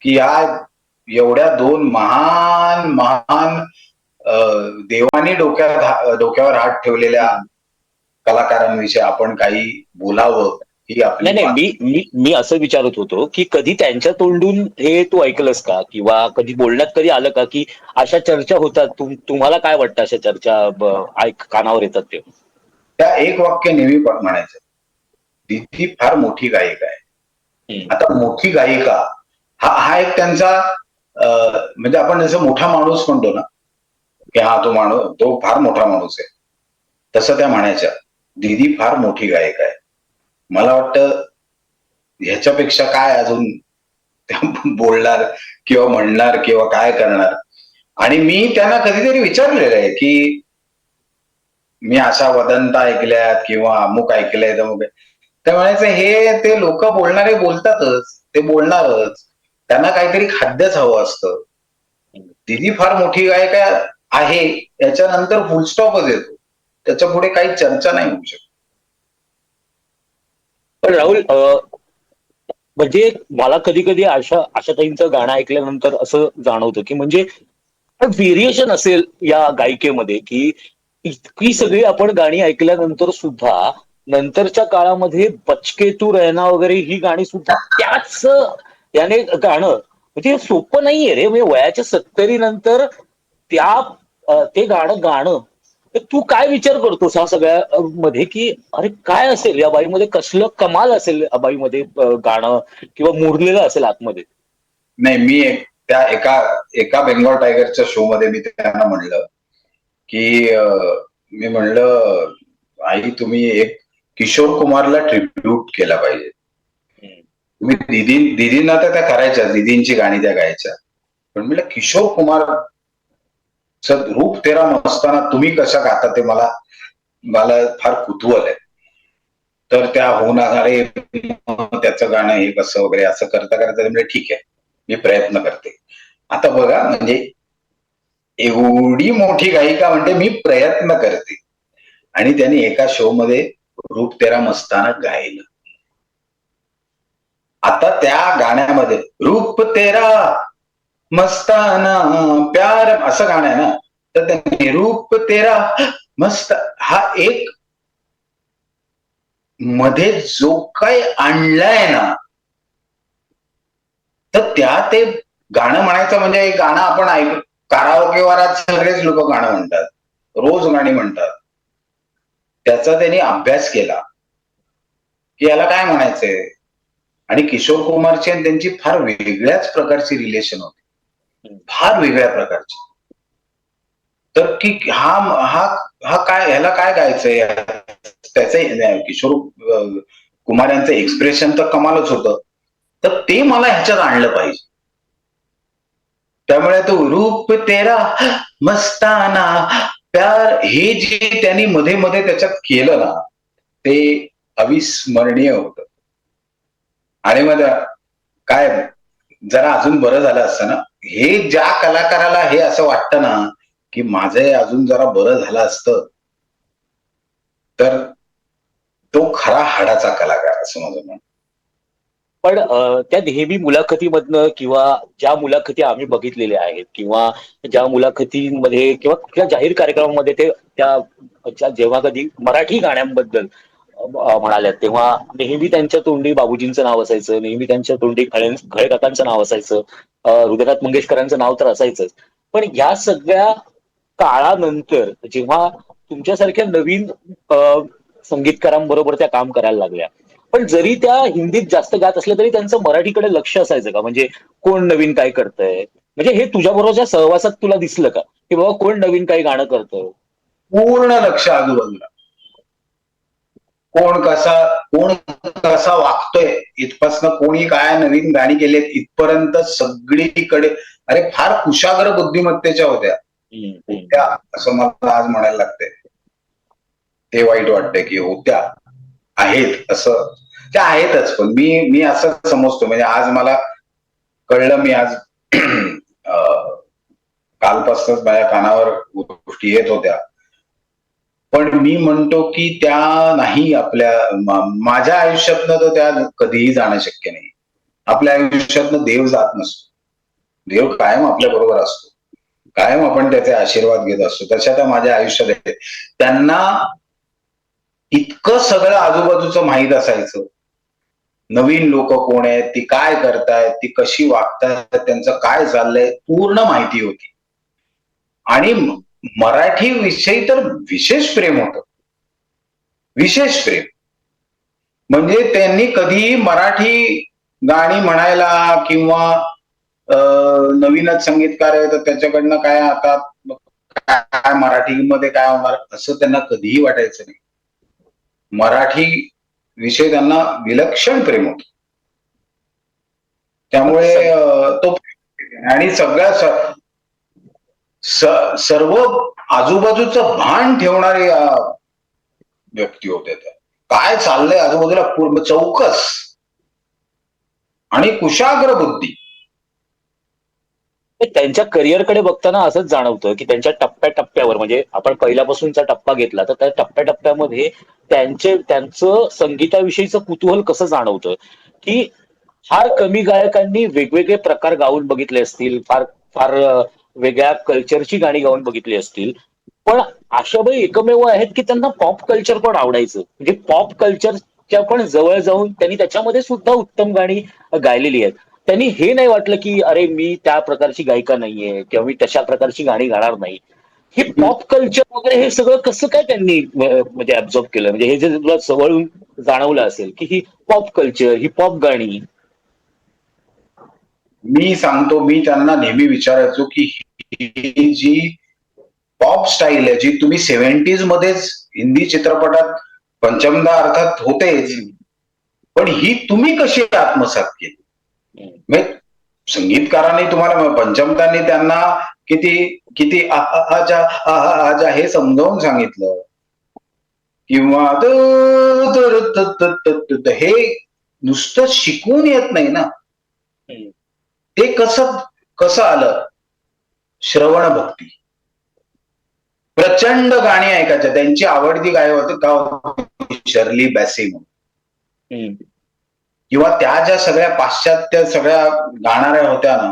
की या एवढ्या दोन महान महान देवानी डोक्यावर हात ठेवलेल्या कलाकारांविषयी आपण काही बोलावं, ही आपली. नाही, मी असं विचारत होतो की कधी त्यांच्या तोंडून हे तू ऐकलंस का, किंवा कधी बोलण्यात कधी आलं का की अशा चर्चा होतात, तुम्हाला काय वाटतं अशा चर्चा कानावर येतात ते? त्या एक वाक्य नेहमी म्हणायचं, दीदी फार मोठी गायिका आहे. आता मोठी गायिका हा एक त्यांचा म्हणजे आपण जसं मोठा माणूस म्हणतो ना की हा तो फार मोठा माणूस आहे, तसं त्या म्हणायच्या दीदी फार मोठी गायिका आहे. मला वाटतं ह्याच्यापेक्षा काय अजून त्या बोलणार किंवा म्हणणार किंवा काय करणार. आणि मी त्यांना कधीतरी विचारलेलं आहे की मी अशा वदंता ऐकल्यात किंवा अमुक ऐकलंय तमुक, ते म्हणायचं हे ते लोक बोलणारे बोलतातच, ते बोलणारच, त्यांना काहीतरी खाद्यच हवं असतं. दीदी फार मोठी गायिका आहे याच्यानंतर फुलस्टॉपच येतो, त्याच्या पुढे काही चर्चा नाही होऊ शकत. पण राहुल, म्हणजे मला कधी कधी आशाताईंचं गाणं ऐकल्यानंतर असं जाणवतं की म्हणजे व्हेरिएशन असेल या गायिकेमध्ये की इतकी सगळी आपण गाणी ऐकल्यानंतर सुद्धा नंतरच्या काळामध्ये बचके तू रहना वगैरे ही गाणी सुद्धा त्याच याने गाणं, म्हणजे सोपं नाहीये रे. म्हणजे वयाच्या 70 नंतर ते गाणं तर तू काय विचार करतोस ह्या सगळ्या मध्ये, की अरे काय असेल या बाईमध्ये, कसलं कमाल असेल या बाईमध्ये, गाणं किंवा मुरलेलं असेल आतमध्ये. नाही, मी त्या एका एका बेंगॉल टायगरच्या शो मध्ये मी त्यांना म्हणलं की मी म्हणलं, आई तुम्ही एक किशोर कुमारला ट्रिब्यूट केला पाहिजे. तुम्ही दिदींना तर त्या करायच्या, दिदींची गाणी त्या गायच्या, पण म्हणलं किशोर कुमार रूप तेरा मस्ताना तुम्ही कशा गाता ते मला मला फार कुतूहल आहे. तर त्या होणारे त्याचं गाणं हे कसं वगैरे असं करता करता म्हणजे ठीक आहे, मी प्रयत्न करते. आता बघा, म्हणजे एवढी मोठी गायिका म्हणते मी प्रयत्न करते, आणि त्यांनी एका शो मध्ये रूप तेरा मस्ताना गायलं. आता त्या गाण्यामध्ये रूप तेरा मस्ताना प्यार असं गाणं आहे ना, तर त्यांनी रूप तेरा मस्त हा एक मध्ये जो काही आणलाय ना, तर त्या ते गाणं म्हणायचं म्हणजे एक गाणं आपण काराओकेवारात सगळेच लोक गाणं म्हणतात, रोज गाणी म्हणतात. त्याचा त्यांनी अभ्यास केला की याला काय म्हणायचंय. आणि किशोर कुमारची आणि त्यांची फार वेगळ्याच प्रकारची रिलेशन होती, फार वेगळ्या प्रकारची. तर की हा हा हा काय, ह्याला काय गायचंय, त्याचं किशोर कुमार यांचं एक्सप्रेशन तर कमालच होतं, तर ते मला ह्याच्यात आणलं पाहिजे. त्यामुळे तो रूप तेरा मस्ताना प्यार हे जे त्यांनी मध्ये मध्ये त्याच्यात केलं ना, ते अविस्मरणीय होतं. आणि मग काय, जरा अजून बरं झालं असतं ना, हे ज्या कलाकाराला हे असं वाटतं ना की माझं अजून जरा बरं झालं असतं, तर तो खरा हाडाचा कलाकार असं माझं म्हणणं. पण त्या नेहमी मुलाखतीमधनं किंवा ज्या मुलाखती आम्ही बघितलेल्या आहेत किंवा ज्या मुलाखतींमध्ये किंवा कुठल्या जाहीर कार्यक्रमामध्ये ते जेव्हा कधी मराठी गाण्यांबद्दल म्हणाल्यात, तेव्हा नेहमी त्यांच्या तोंडी बाबूजींचं नाव असायचं, नेहमी त्यांच्या तोंडी खळेकाकांचं नाव असायचं, हृदयनाथ मंगेशकरांचं नाव तर असायचंच. पण या सगळ्या काळानंतर जेव्हा तुमच्यासारख्या नवीन संगीतकारांबरोबर त्या काम करायला लागल्या, पण जरी त्या हिंदीत जास्त गात असल्या तरी त्यांचं मराठीकडे लक्ष असायचं का? म्हणजे कोण नवीन काय करतंय, म्हणजे हे तुझ्या बरोबरच्या सहवासात तुला दिसलं का, की बाबा कोण नवीन काही गाणं करतंय? पूर्ण लक्ष आजूबाजूला, कोण कसा वागतोय इथपासनं, कोणी काय नवीन गाणी केलेत इथपर्यंत सगळीकडे. अरे फार कुशाग्र बुद्धिमत्तेच्या होत्या होत्या, असं मला आज म्हणायला लागतंय. ते वाईट वाटतंय की होत्या, आहेत असं, त्या आहेतच. पण मी असं समजतो, म्हणजे आज मला कळलं, मी आज कालपासूनच माझ्या कानावर गोष्टी येत होत्या, पण मी म्हणतो की त्या नाही माझ्या आयुष्यातनं तर त्या कधीही जाणं शक्य नाही. आपल्या आयुष्यातनं देव जात नसतो, देव कायम आपल्या बरोबर असतो, कायम आपण त्याचे आशीर्वाद घेत असतो. तशा त्या माझ्या आयुष्यात आहेत. त्यांना इतकं सगळं आजूबाजूचं माहीत असायचं, नवीन लोक कोण आहेत, ती काय करतायत, ती कशी वागतायत, त्यांचं काय चाललंय, पूर्ण माहिती होती. आणि मराठी विषयी तर विशेष प्रेम होतं, विशेष प्रेम. म्हणजे त्यांनी कधीही मराठी गाणी म्हणायला किंवा नवीनच संगीतकार आहे तर त्याच्याकडनं काय आता काय मराठीमध्ये काय होणार असं त्यांना कधीही वाटायचं नाही. मराठी विषय त्यांना विलक्षण प्रेम होत. त्यामुळे तो आणि सगळ्या सर्व आजूबाजूचं भान ठेवणारे व्यक्ती होते. त्या काय चाललंय आजूबाजूला पूर्ण चौकस आणि कुशाग्र बुद्धी. त्यांच्या करिअरकडे बघताना असंच जाणवतं की त्यांच्या टप्प्याटप्प्यावर, म्हणजे आपण पहिल्यापासूनचा टप्पा घेतला तर त्या टप्प्याटप्प्यामध्ये त्यांचं संगीताविषयीचं कुतूहल कसं जाणवतं, की फार कमी गायकांनी वेगवेगळे प्रकार गाऊन बघितले असतील, फार फार वेगळ्या कल्चरची गाणी गाऊन बघितली असतील, पण आशाबाई एकमेव आहेत की त्यांना पॉप कल्चर पण आवडायचं. म्हणजे पॉप कल्चरच्या पण जवळ जाऊन त्यांनी त्याच्यामध्ये सुद्धा उत्तम गाणी गायलेली आहेत. त्यांनी हे नाही वाटलं की अरे मी त्या प्रकारची गायिका नाहीये किंवा मी तशा प्रकारची गाणी गाणार नाही. हे पॉप कल्चर वगैरे हे सगळं कसं काय त्यांनी म्हणजे ऍब्झॉर्ब केलं, म्हणजे हे जे तुला जवळून जाणवलं असेल की ही पॉप कल्चर, ही पॉप गाणी. मी सांगतो, मी त्यांना नेहमी विचारायचो की ही जी पॉप स्टाईल आहे, जी तुम्ही 70s मध्येच हिंदी चित्रपटात पंचमदा अर्थात होतेच, पण ही तुम्ही कशी आत्मसात केली? म्हणजे संगीतकारांनी तुम्हाला पंचमदांनी त्यांना किती किती आजा आजा हे समजावून सांगितलं, किंवा हे नुसतं शिकून येत नाही ना. ते कसं कसं आलं? श्रवण भक्ती. प्रचंड गाणी ऐकायच्या. त्यांची आवडती गायक होती का शर्ली बॅसी म्हणून, किंवा त्या ज्या सगळ्या पाश्चात्य सगळ्या गाणाऱ्या होत्या ना,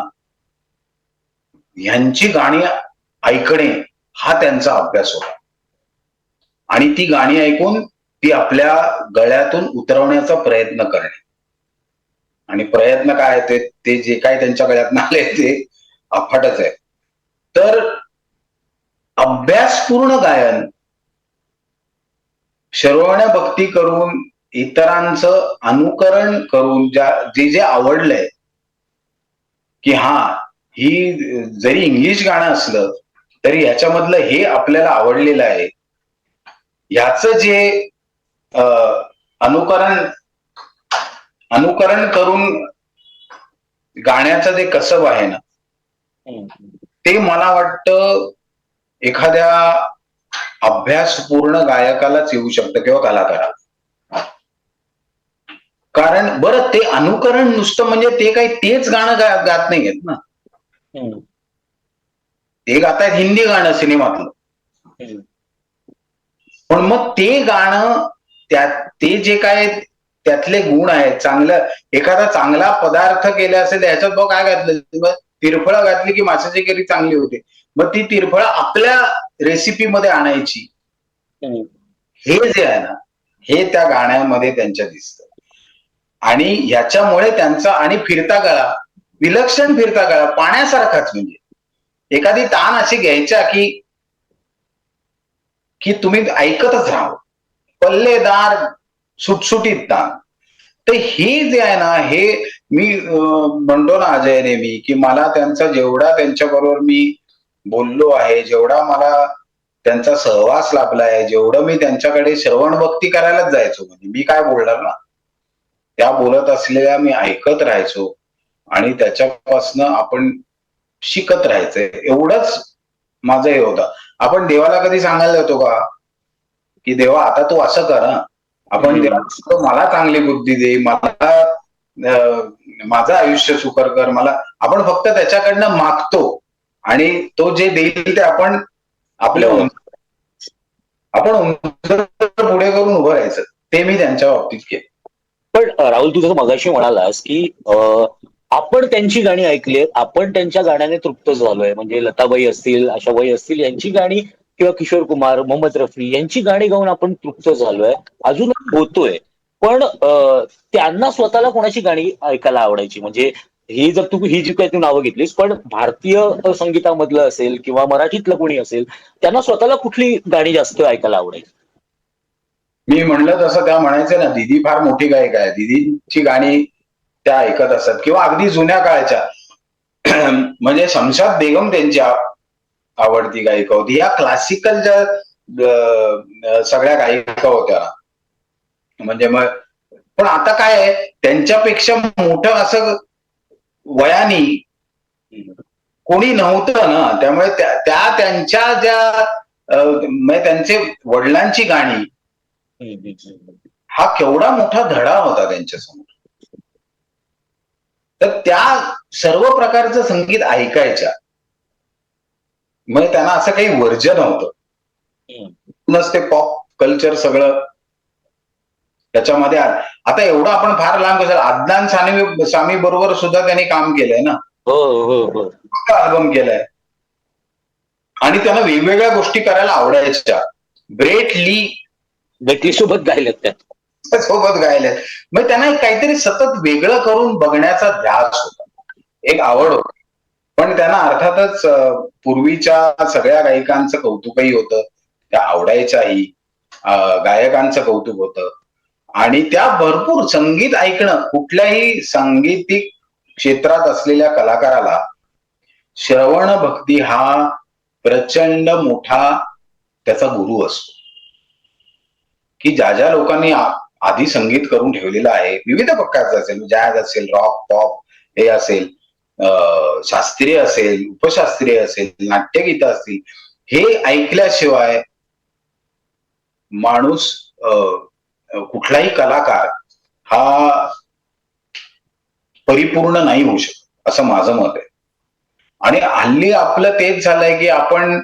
ह्यांची गाणी ऐकणे हा त्यांचा अभ्यास होता. आणि ती गाणी ऐकून ती आपल्या गळ्यातून उतरवण्याचा प्रयत्न करणे. आणि प्रयत्न काय ते जे काय त्यांच्या गळ्यात आले ते अफाटच आहे. तर अभ्यासपूर्ण गायन, श्रवण भक्ती करून, इतरांचं अनुकरण करून जे जे आवडलंय, की हा ही जरी इंग्लिश गाणं असलं तरी ह्याच्यामधलं हे आपल्याला आवडलेलं आहे, ह्याचं जे अनुकरण करून गाण्याचं जे कसब आहे ना, ते मला वाटतं एखाद्या अभ्यासपूर्ण गायकालाच येऊ शकतं किंवा कलाकाराला. कारण बरं, ते अनुकरण नुसतं म्हणजे ते काही तेच गाणं गात नाहीयेत ना. ते गातायत हिंदी गाणं सिनेमातलं, पण मग ते गाणं ते जे काय त्यातले गुण आहेत, चांगलं एखादा चांगला पदार्थ केला असेल ह्याच्यात बघ काय घातलं, तिरफळ घातली की माशाची करी चांगली होते, मग ती तिरफळ आपल्या रेसिपीमध्ये आणायची. हे जे आहे ना, हे त्या गाण्यामध्ये त्यांच्या दिसतं. आणि ह्याच्यामुळे त्यांचा आणि फिरता गळा, विलक्षण फिरता गळा, पाण्यासारखाच. म्हणजे एखादी तान अशी घ्यायच्या की तुम्ही ऐकतच राहावं, पल्लेदार सुटसुटीत तान. तर हे जे आहे ना, हे मी म्हणतो ना अजय नेहमी, की मला त्यांचा जेवढा त्यांच्याबरोबर मी बोललो आहे, जेवढा मला त्यांचा सहवास लाभला आहे, जेवढं मी त्यांच्याकडे श्रवण भक्ती करायलाच जायचो, म्हणजे मी काय बोलणार ना, त्या बोलत असलेल्या मी ऐकत राहायचो आणि त्याच्यापासनं आपण शिकत राहायचंय, एवढंच माझं हे होतं. आपण देवाला कधी सांगायला जातो का की देवा आता तू असं कर, आपण देवा मला चांगली बुद्धी दे, मला माझं आयुष्य सुकर कर, मला आपण फक्त त्याच्याकडनं मागतो आणि तो जे देईल ते आपण आपल्या पुढे करून उभं राहायचं. ते मी त्यांच्या बाबतीत केलं. पण राहुल, तू जसं मगाशी म्हणालास की आपण त्यांची गाणी ऐकलीत, आपण त्यांच्या गाण्याने तृप्त झालोय, म्हणजे लताबाई असतील, आशाबाई असतील, यांची गाणी किंवा किशोर कुमार, मोहम्मद रफी यांची गाणी गाऊन आपण तृप्त झालोय, अजून होतोय. पण त्यांना स्वतःला कोणाची गाणी ऐकायला आवडायची? म्हणजे ही जर ही जी काही तू नावं घेतलीस, पण भारतीय संगीतामधलं असेल किंवा मराठीतलं कोणी असेल, त्यांना स्वतःला कुठली गाणी जास्त ऐकायला आवडायची? मी म्हणलं तसं त्या म्हणायचं ना, दीदी फार मोठी गायिक आहे, दीदीची गाणी त्या ऐकत असतात, किंवा अगदी जुन्या काळच्या म्हणजे शमशाद बेगम त्यांची आवडती गायिका होती. या क्लासिकल ज्या सगळ्या गायिका होत्या, म्हणजे मग पण आता काय आहे, त्यांच्यापेक्षा मोठं असं वयानी कोणी नव्हतं ना, त्यामुळे त्यांच्या ज्या म्हणजे त्यांचे वडिलांची गाणी, हा केवढा मोठा धडा होता त्यांच्यासमोर. तर त्या सर्व प्रकारचं संगीत ऐकायच्या, म्हणजे त्यांना असं काही वर्ज नव्हतं. ते पॉप कल्चर सगळं त्याच्यामध्ये आता एवढं आपण फार लांब कसं, अदनान सामी बरोबर सुद्धा त्यांनी काम केलंय ना. हो. अल्बम केलाय आणि त्यांना वेगवेगळ्या गोष्टी करायला आवडायच्या. ब्रेट ली सोबत गायल्यात, मग त्यांना काहीतरी सतत वेगळं करून बघण्याचा ध्यास होता, एक आवड होती. पण त्यांना अर्थातच पूर्वीच्या सगळ्या गायिकांचं कौतुकही होतं, त्या आवडायच्याही, गायकांचं कौतुक होतं आणि त्या भरपूर संगीत ऐकणं कुठल्याही सांगीतिक क्षेत्रात असलेल्या कलाकाराला श्रवण भक्ती हा प्रचंड मोठा त्याचा गुरु असतो, की ज्या ज्या लोकांनी आधी संगीत करून ठेवलेलं आहे, विविध प्रकारचं असेल, जॅझ असेल, रॉक, पॉप हे असेल, शास्त्रीय असेल, उपशास्त्रीय असेल, नाट्यगीत असतील, हे ऐकल्याशिवाय माणूस कुठलाही कलाकार हा परिपूर्ण नाही होऊ शकत, असं माझं मत आहे. आणि हल्ली आपलं तेच झालंय की आपण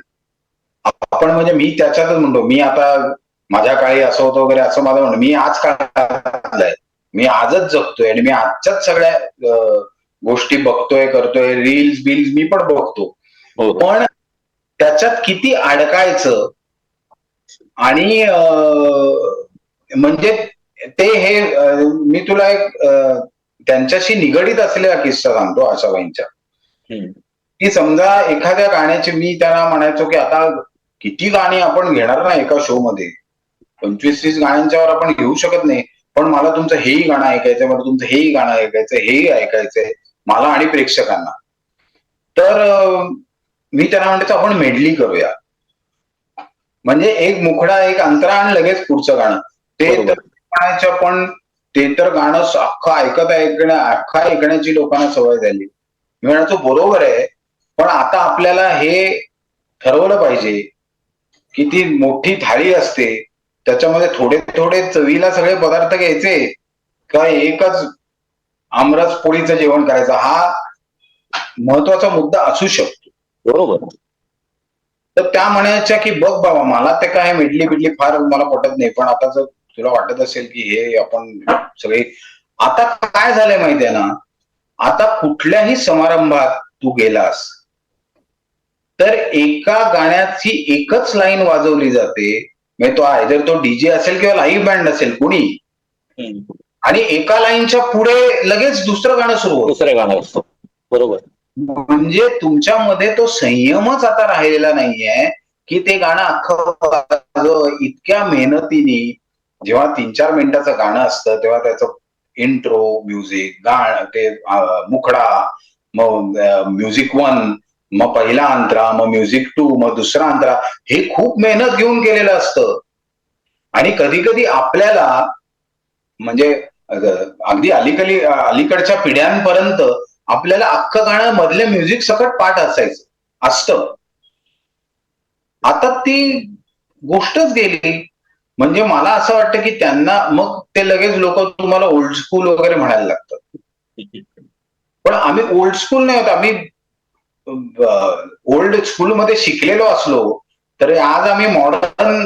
म्हणजे मी त्याच्यातच म्हणतो, मी आता माझ्या काळी असं होतं वगैरे असं माझं म्हणणं, मी आज काळातलाय, मी आजच जगतोय आणि मी आजच्याच सगळ्या गोष्टी बघतोय, करतोय, रील्स बिल्स मी पण बघतो, पण त्याच्यात किती अडकायचं आणि म्हणजे ते हे मी तुला एक त्यांच्याशी निगडीत असलेला किस्सा सांगतो आशाबाईंच्या, की समजा एखाद्या गाण्याची मी त्यांना म्हणायचो की आता किती गाणी आपण घेणार ना एका शो मध्ये, 25-30 गाण्यांच्यावर आपण घेऊ शकत नाही, पण मला तुमचं हेही गाणं ऐकायचंय, मला तुमचं हेही गाणं ऐकायचंय, हेही ऐकायचंय मला आणि प्रेक्षकांना. तर मी त्यांना म्हणतो आपण मेडली करूया, म्हणजे एक मुखडा एक अंतरा आणि लगेच पुढचं गाणं, ते तर म्हणायचं, पण ते तर गाणं अख्खं ऐकण्याची लोकांना सवय झाली. मी म्हणायचो बरोबर आहे, पण आता आपल्याला हे ठरवलं पाहिजे की ती मोठी थाळी असते, त्याच्यामध्ये थोडे थोडे चवीला सगळे पदार्थ घ्यायचे का एकच आमरस पोळीचं जेवण करायचं, हा महत्वाचा मुद्दा असू शकतो. बरोबर. तर त्या म्हणायच्या की बघ बाबा, मला ते काय मिडली बिडली फार मला पटत नाही, पण आता जर तुला वाटत असेल की हे आपण सगळे, आता काय झालंय माहितीये ना, आता कुठल्याही समारंभात तू गेलास तर एका गाण्याची एकच लाईन वाजवली जाते, म्हणजे तो आयदर तो डीजे असेल किंवा लाईव्ह बँड असेल कुणी, आणि एका लाईनच्या पुढे लगेच दुसरं गाणं सुरू होतं, दुसरं गाणं असतं. बरोबर. म्हणजे तुमच्यामध्ये तो संयमच आता राहिलेला नाहीये की ते गाणं अख्खं इतक्या मेहनतीने, जेव्हा 3-4 मिनिटाचं गाणं असतं तेव्हा त्याचं इंट्रो म्युझिक, गाणं ते मुखडा, मग म्युझिक 1, मग पहिला अंतरा, मग म्युझिक 2, मग दुसरा अंतरा, हे खूप मेहनत घेऊन केलेलं असतं. आणि कधी कधी आपल्याला म्हणजे अगदी अलीकडच्या पिढ्यांपर्यंत आपल्याला अख्खं गाणं मधल्या म्युझिक सकट पाठ असतं. आता ती गोष्टच गेली. म्हणजे मला असं वाटतं की त्यांना मग ते लगेच लोक तुम्हाला ओल्ड स्कूल वगैरे म्हणायला लागतात, पण आम्ही ओल्ड स्कूल नाही होत, आम्ही ओल्ड स्कूलमध्ये शिकलेलो असलो तरी आज आम्ही मॉडर्न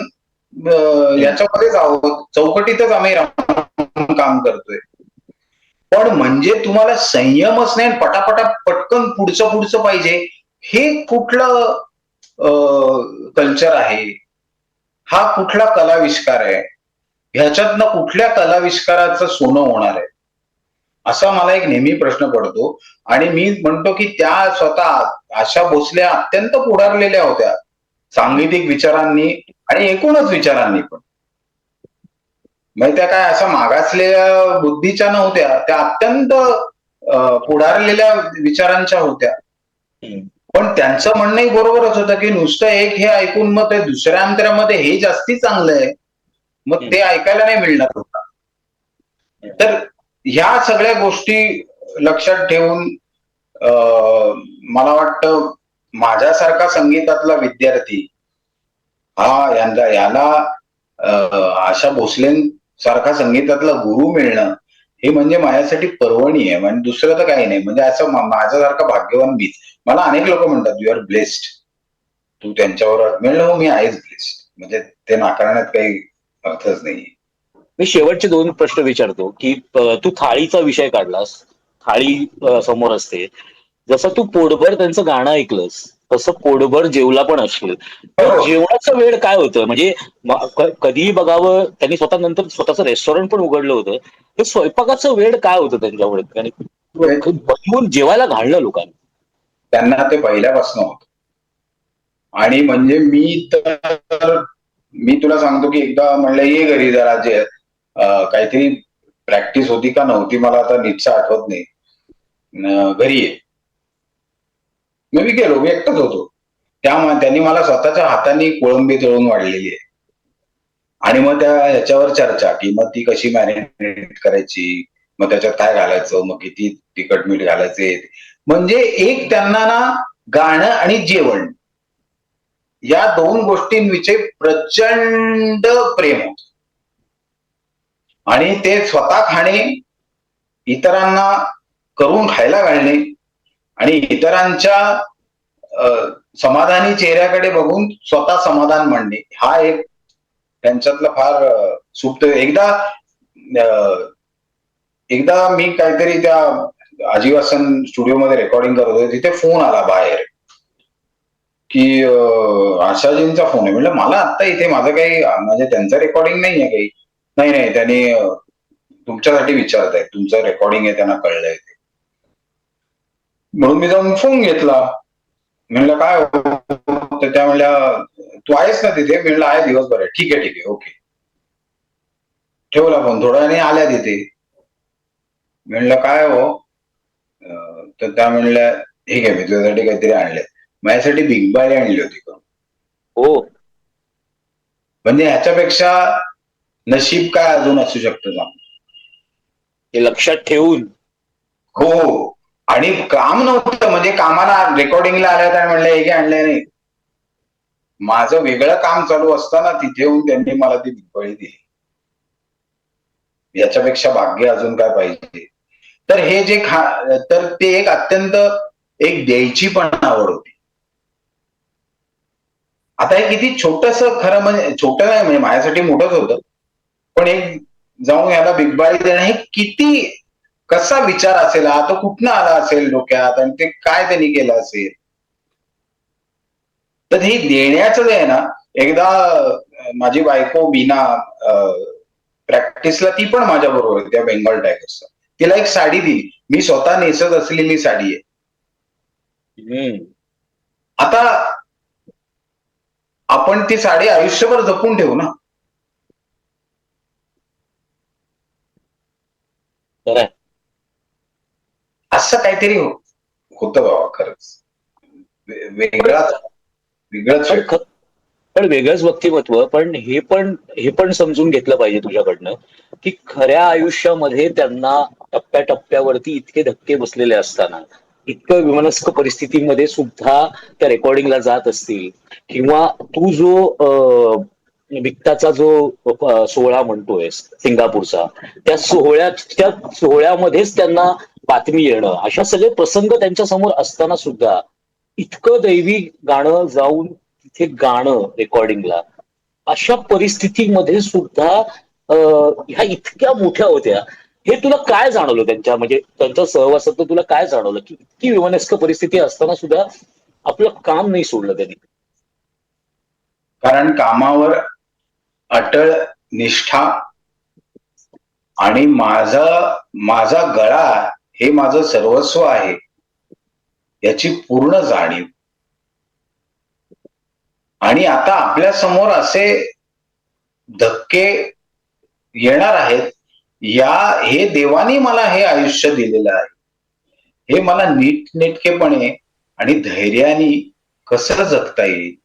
याच्यामध्येच आहोत, चौकटीतच आम्ही काम करतोय. पण म्हणजे तुम्हाला संयमच नाही, पटापटा पटकन पुढचं पाहिजे, हे कुठलं कल्चर आहे, हा कुठला कलाविष्कार आहे, ह्याच्यातनं कुठल्या कलाविष्काराचं सोनं होणार आहे, असा मला एक नेहमी प्रश्न पडतो. आणि मी म्हणतो की त्या स्वतः आशा भोसले अत्यंत पुढारलेल्या होत्या सांगीतिक विचारांनी आणि एकूणच विचारांनी पण. म्हणजे त्या काय अशा मागासलेल्या बुद्धीच्या नव्हत्या, त्या अत्यंत पुढारलेल्या विचारांच्या होत्या. पण त्यांचं म्हणणंही बरोबरच होतं की नुसतं एक हे ऐकून मग ते दुसऱ्या अंतरामध्ये हे जास्ती चांगलं आहे, मग ते ऐकायला नाही मिळणार होता. तर ह्या सगळ्या गोष्टी लक्षात ठेवून मला वाटतं माझ्यासारखा संगीतातला विद्यार्थी याला आशा भोसलेंसारखा संगीतातला गुरु मिळणं हे म्हणजे माझ्यासाठी पर्वणी आहे, म्हणजे दुसरं तर काही नाही. म्हणजे असं माझ्यासारखा भाग्यवान मीच. मला अनेक लोक म्हणतात यू आर ब्लेस्ड, तू त्यांच्यावर मिळलं, मी आहेच ब्लेस्ड, म्हणजे ते नाकारण्यात काही अर्थच नाही. मी शेवटचे 2 प्रश्न विचारतो की तू थाळीचा विषय काढलास, थाळी समोर असते, जसं तू पोटभर त्यांचं गाणं ऐकलंस तसं पोटभर जेवला पण असशील. जेवणाचं वेळ काय होतं, म्हणजे कधीही बघावं, त्यांनी स्वतः नंतर स्वतःचं रेस्टॉरंट पण उघडलं होतं, ते स्वयंपाकाचं वेळ काय होतं त्यांच्यामुळे, आणि बनवून जेवायला घालणं लोकांना. त्यांना ते पहिल्यापासून होतं. आणि म्हणजे मी तुला सांगतो की एकदा म्हणलं ये घरी जरा जे काहीतरी प्रॅक्टिस होती का नव्हती मला आता नीटचं आठवत नाही. घरी ये. मग मी गेलो, मी एकटाच होतो. त्यांनी मला स्वतःच्या हाताने कोळंबी तळून वाढलेली आहे. आणि मग ह्याच्यावर चर्चा की मग ती कशी मॅरिनेट करायची, मग त्याच्यात काय घालायचं, मग किती तिखट मीठ घालायचे. म्हणजे एक त्यांना ना गाणं आणि जेवण या 2 गोष्टींविषयी प्रचंड प्रेम होतं. आणि ते स्वतः खाणे, इतरांना करून खायला घालणे आणि इतरांच्या समाधानी चेहऱ्याकडे बघून स्वतः समाधान मानणे, हा एक त्यांच्यातलं फार सुप्त. एकदा मी काहीतरी त्या आजीवासन स्टुडिओमध्ये रेकॉर्डिंग करत होतो, तिथे फोन आला बाहेर की आशाजींचा फोन आहे. म्हटलं मला आता इथे माझं काही म्हणजे त्यांचं रेकॉर्डिंग नाही आहे काही. नाही त्यांनी तुमच्यासाठी विचारत आहे, तुमचं रेकॉर्डिंग आहे, त्यांना कळलंय ते. म्हणून मी जाऊन फोन घेतला. म्हणलं काय तर त्या म्हणल्या तू आहेस ना तिथे. म्हणलं आहे, दिवसभर आहे. ठीक आहे ओके. ठेवला फोन. थोड्या वेळाने आल्या तिथे. म्हणलं काय हो, तर त्या म्हणल्या ठीक आहे, मी तुझ्यासाठी काहीतरी आणलंय. माझ्यासाठी बिग बाय आणली होती का. हो, म्हणजे ह्याच्यापेक्षा नशीब काय अजून असू शकतं का. हे लक्षात ठेवून. हो. आणि काम नव्हतं, म्हणजे कामाला रेकॉर्डिंगला आल्या तर म्हणलं हे आणलंय नाही. माझं वेगळं काम चालू असताना तिथे येऊन त्यांनी मला ती बिगबळी दिली. याच्यापेक्षा भाग्य अजून काय पाहिजे. तर हे जे तर ते एक अत्यंत एक द्यायची पण आवड होती. आता हे किती छोटस, खरं म्हणजे छोटं नाही, म्हणजे माझ्यासाठी मोठंच होतं, पण एक जाऊन याला बिगबाळी देणं हे किती, कसा विचार असेल हा, तो कुठनं आला असेल डोक्यात आणि ते काय त्यांनी केलं असेल. तर हे देण्याचं जे आहे ना, एकदा माझी बायको बीना प्रॅक्टिसला ती पण माझ्या बरोबर त्या बेंगॉल टायगर्सचा. तिला एक साडी दिली, मी स्वतः नेसत असलेली साडी आहे. आता आपण ती साडी आयुष्यभर जपून ठेवू ना. असं काहीतरी होतं बाबा खरंच. वेगळंच. पण वेगळंच व्यक्तिमत्व. पण हे पण समजून घेतलं पाहिजे तुझ्याकडनं की खऱ्या आयुष्यामध्ये त्यांना टप्प्याटप्प्यावरती इतके धक्के बसलेले असताना, इतकं विमनस्क परिस्थितीमध्ये सुद्धा त्या रेकॉर्डिंगला जात असतील, किंवा तू जो बिकटाचा जो सोहळा म्हणतोयस सिंगापूरचा, त्या सोहळ्यामध्येच त्यांना बातमी येणं, अशा सगळे प्रसंग त्यांच्या समोर असताना सुद्धा इतकं दैवी गाणं जाऊन तिथे गाणं रेकॉर्डिंगला, अशा परिस्थितीमध्ये सुद्धा ह्या इतक्या मोठ्या होत्या. हे तुला काय जाणवलं म्हणजे त्यांच्या सहवासात तुला काय जाणवलं की इतकी विमनस्क परिस्थिती असताना सुद्धा आपलं काम नाही सोडलं त्यांनी. कारण कामावर अटळ निष्ठा आणि माझा गळा हे माझं सर्वस्व आहे याची पूर्ण जाणीव. आणि आता आपल्या समोर असे धक्के येणार आहेत, हे देवाने मला हे आयुष्य दिलेलं आहे, हे मला नीटनेटकेपणे आणि धैर्याने कसं जगता येईल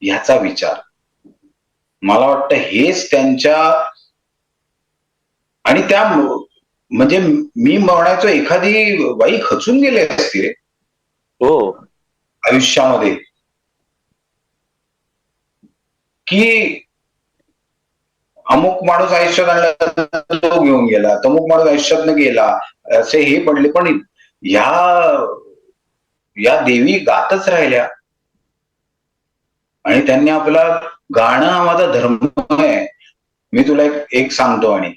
ह्याचा विचार. मला वाटतं हेच त्यांच्या, आणि त्या म्हणजे मी म्हणायचो एखादी बाई खचून गेली असती रे हो आयुष्यामध्ये, की अमुक माणूस आयुष्यात आणला तो घेऊन गेला, तमुक माणूस आयुष्यात गेला, असे हे पडले. पण या देवी गातच राहिल्या आणि त्यांनी आपला गाणं हा माझा धर्म आहे. मी तुला एक सांगतो. आणि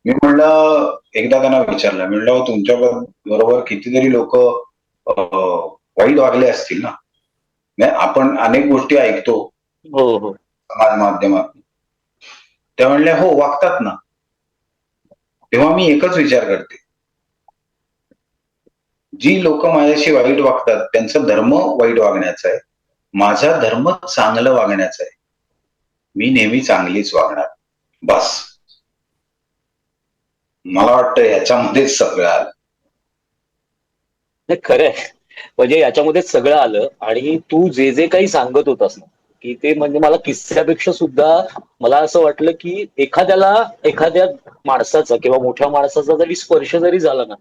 मी म्हणलं, एकदा त्यांना विचारलं, म्हणलं तुमच्या बरोबर कितीतरी लोक वाईट वागले असतील ना. आपण अनेक गोष्टी ऐकतो समाज माध्यमात. त्या म्हणल्या हो वागतात ना. तेव्हा मी एकच विचार करते, जी लोक माझ्याशी वाईट वागतात त्यांचा धर्म वाईट वागण्याचा आहे, माझा धर्म चांगलं वागण्याचा आहे. मी नेहमी चांगलीच वागणार. बस. मला वाटतं ह्याच्यामध्येच सगळं आलं. नाही, खरंय. म्हणजे याच्यामध्येच सगळं आलं. आणि तू जे जे काही सांगत होतास ना, की ते म्हणजे मला किस्स्यापेक्षा सुद्धा मला असं वाटलं की एखाद्या माणसाचा किंवा मोठ्या माणसाचा जरी स्पर्श जरी झाला ना,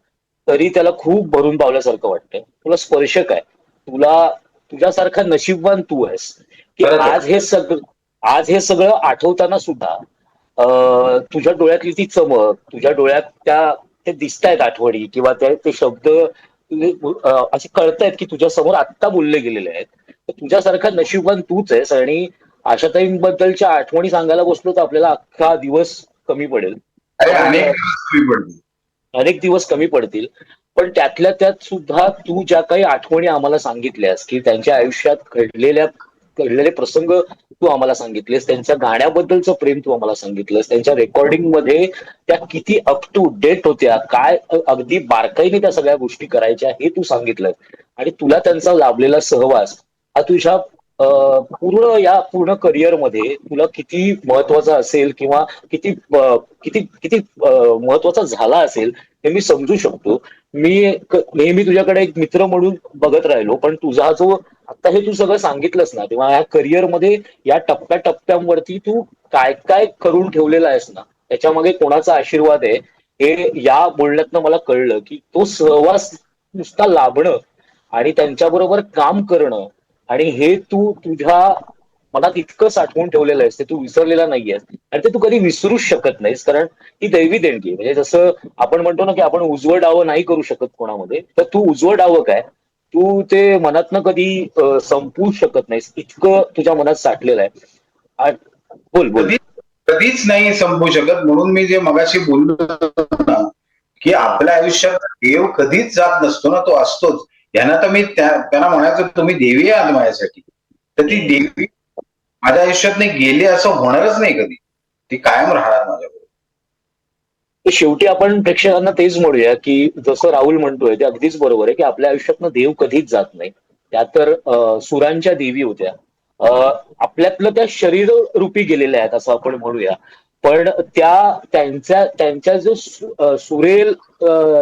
तरी त्याला खूप भरून पावल्यासारखं वाटतंय. तुला स्पर्श काय, तुला तुझ्यासारखा नशीबवान तू आहेस की खरंच आहे. आज हे सगळं आठवताना सुद्धा तुझ्या डोळ्यातली ती चमक, तुझ्या डोळ्यात ते दिसतायत आठवणी, किंवा ते शब्द असे कळतायत की तुझ्या समोर आत्ता बोलले गेलेले आहेत. तर तुझ्यासारखा नशीबवान तूच आहेस. आणि आशाताईंबद्दलच्या आठवणी सांगायला बसलो तर आपल्याला अख्खा दिवस कमी पडेल. अरे पण अनेक दिवस कमी पडतील. अनेक दिवस कमी पडतील. पण त्यातल्या त्यात सुद्धा तू ज्या काही आठवणी आम्हाला सांगितल्यास, की त्यांच्या आयुष्यात घडलेले प्रसंग तू आम्हाला सांगितलेस, त्यांच्या गाण्याबद्दलचं प्रेम तू आम्हाला सांगितलंस, त्यांच्या रेकॉर्डिंग मध्ये त्या किती अप टू डेट होत्या, काय अगदी बारकाईने त्या सगळ्या गोष्टी करायच्या हे तू सांगितलं. आणि तुला त्यांचा लाभलेला सहवास हा तुझ्या पूर्ण करिअरमध्ये तुला किती महत्वाचा असेल, किंवा किती किती किती महत्वाचा झाला असेल हे मी समजू शकतो. नेहमी तुझ्याकडे एक मित्र म्हणून बघत राहिलो, पण तुझा जो आता हे तू सगळं सांगितलंस ना, तेव्हा या करिअरमध्ये या टप्प्याटप्प्यांवरती तू काय काय करून ठेवलेला आहेस ना, त्याच्यामध्ये कोणाचा आशीर्वाद आहे हे या बोलण्यातनं मला कळलं. की तो सहवास नुसता लाभणं आणि त्यांच्याबरोबर काम करणं, आणि हे तू तुझ्या मनात इतकं साठवून ठेवलेलं आहेस, ते तू विसरलेला नाहीयेस. आणि ते तू कधी विसरूच शकत नाहीस, कारण ही दैवी देणगी आहे. म्हणजे जसं आपण म्हणतो ना की आपण उजवं डावं नाही करू शकत कोणामध्ये, तर तू उजवं डावं काय, तू ते मनातनं कधी संपवू शकत नाहीस, इतकं तुझ्या मनात साठलेलं आहे. बोल बोल. कधी कधीच नाही संपू शकत. म्हणून मी जे मगाशी बोललो ना, की आपल्या आयुष्यात देव कधीच जात नसतो ना, तो असतोच. यांना तर मी त्यांना म्हणायचं तुम्ही देवी आहात माझ्यासाठी. तर ती हम्म. देवी माझ्या आयुष्यात नाही गेली असं होणारच नाही कधी. ती कायम राहणार माझ्याबरोबर. तर शेवटी आपण प्रेक्षकांना तेच म्हणूया की जसं राहुल म्हणतोय ते अगदीच बरोबर आहे, की आपल्या आयुष्यातनं देव कधीच जात नाही. त्या तर सुरांच्या देवी होत्या. आपल्यातलं त्या शरीर रूपी गेलेल्या आहेत असं आपण म्हणूया. पण त्यांच्या जो सुरेल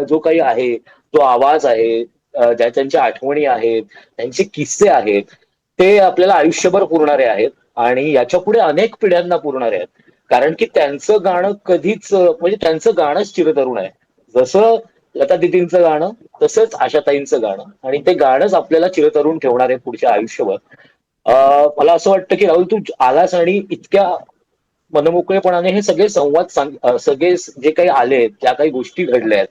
जो काही आहे, जो आवाज आहे, ज्या त्यांच्या आठवणी आहेत, त्यांचे किस्से आहेत, ते आपल्याला आयुष्यभर पुरणारे आहेत. आणि याच्या पुढे अनेक पिढ्यांना पुरणारे आहेत. कारण की त्यांचं गाणं कधीच म्हणजे त्यांचं गाणंच चिरतरुण आहे. जसं लता दीदींचं गाणं, तसंच आशाताईंचं गाणं, आणि ते गाणंच आपल्याला चिरतरुण ठेवणार आहे पुढच्या आयुष्यभर. मला असं वाटतं की राहुल, तू आलास आणि इतक्या मनमोकळेपणाने हे सगळे सगळे जे काही आले, ज्या काही गोष्टी घडल्या आहेत,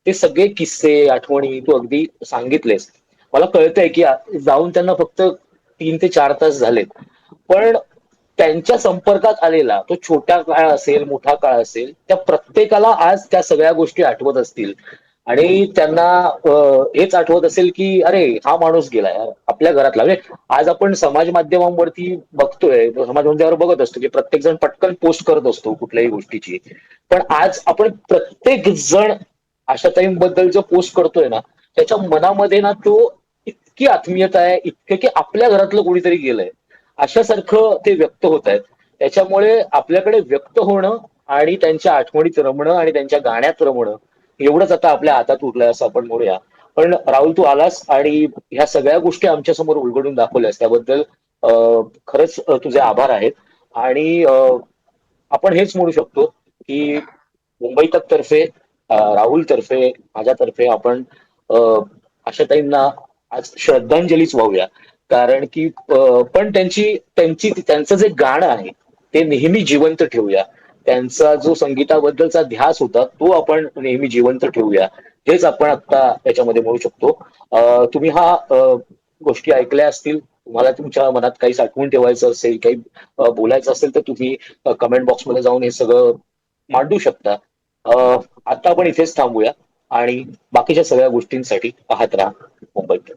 ते सगळे किस्से आठवणी तू अगदी सांगितलेस. मला कळतंय की जाऊन त्यांना फक्त 3 ते 4 तास झालेत. पण त्यांच्या संपर्कात आलेला तो छोटा काळ असेल, मोठा काळ असेल, त्या प्रत्येकाला आज त्या सगळ्या गोष्टी आठवत असतील. आणि त्यांना हेच आठवत असेल की अरे हा माणूस गेला यार आपल्या घरातला. म्हणजे आज आपण समाज माध्यमांवरती बघतोय, समाज माध्यमावर बघत असतो की प्रत्येक जण पटकन पोस्ट करत असतो कुठल्याही गोष्टीची. पण आज आपण प्रत्येक जण आशाताईंबद्दल जो पोस्ट करतोय ना, त्याच्या मनामध्ये ना तो इतकी आत्मीयता आहे, इतकं की आपल्या घरातलं कोणीतरी गेलंय अशासारखं ते व्यक्त होत आहेत. त्याच्यामुळे आपल्याकडे व्यक्त होणं आणि त्यांच्या आठवणीत रमणं आणि त्यांच्या गाण्यात रमणं एवढंच आता आपल्या हातात उरलंय असं आपण म्हणूया. पण राहुल, तू आलास आणि ह्या सगळ्या गोष्टी आमच्या समोर उलगडून दाखवल्यास त्याबद्दल खरंच तुझे आभार आहेत. आणि आपण हेच म्हणू शकतो की मुंबई तक तर्फे, राहुल तर्फे, माझ्यातर्फे आपण आशाताईंना आज श्रद्धांजलीच वाहूया. कारण की पण त्यांचं जे गाणं आहे ते नेहमी जिवंत ठेवूया. त्यांचा जो संगीताबद्दलचा ध्यास होता तो आपण नेहमी जिवंत ठेवूया. हेच आपण आता त्याच्यामध्ये म्हणू शकतो. तुम्ही हा गोष्टी ऐकल्या असतील, तुम्हाला तुमच्या मनात काही साठवून ठेवायचं असेल, काही बोलायचं असेल, तर तुम्ही कमेंट बॉक्समध्ये जाऊन हे सगळं मांडू शकता. आता आपण इथेच थांबूया आणि बाकीच्या सगळ्या गोष्टींसाठी पाहत राहा मुंबईत.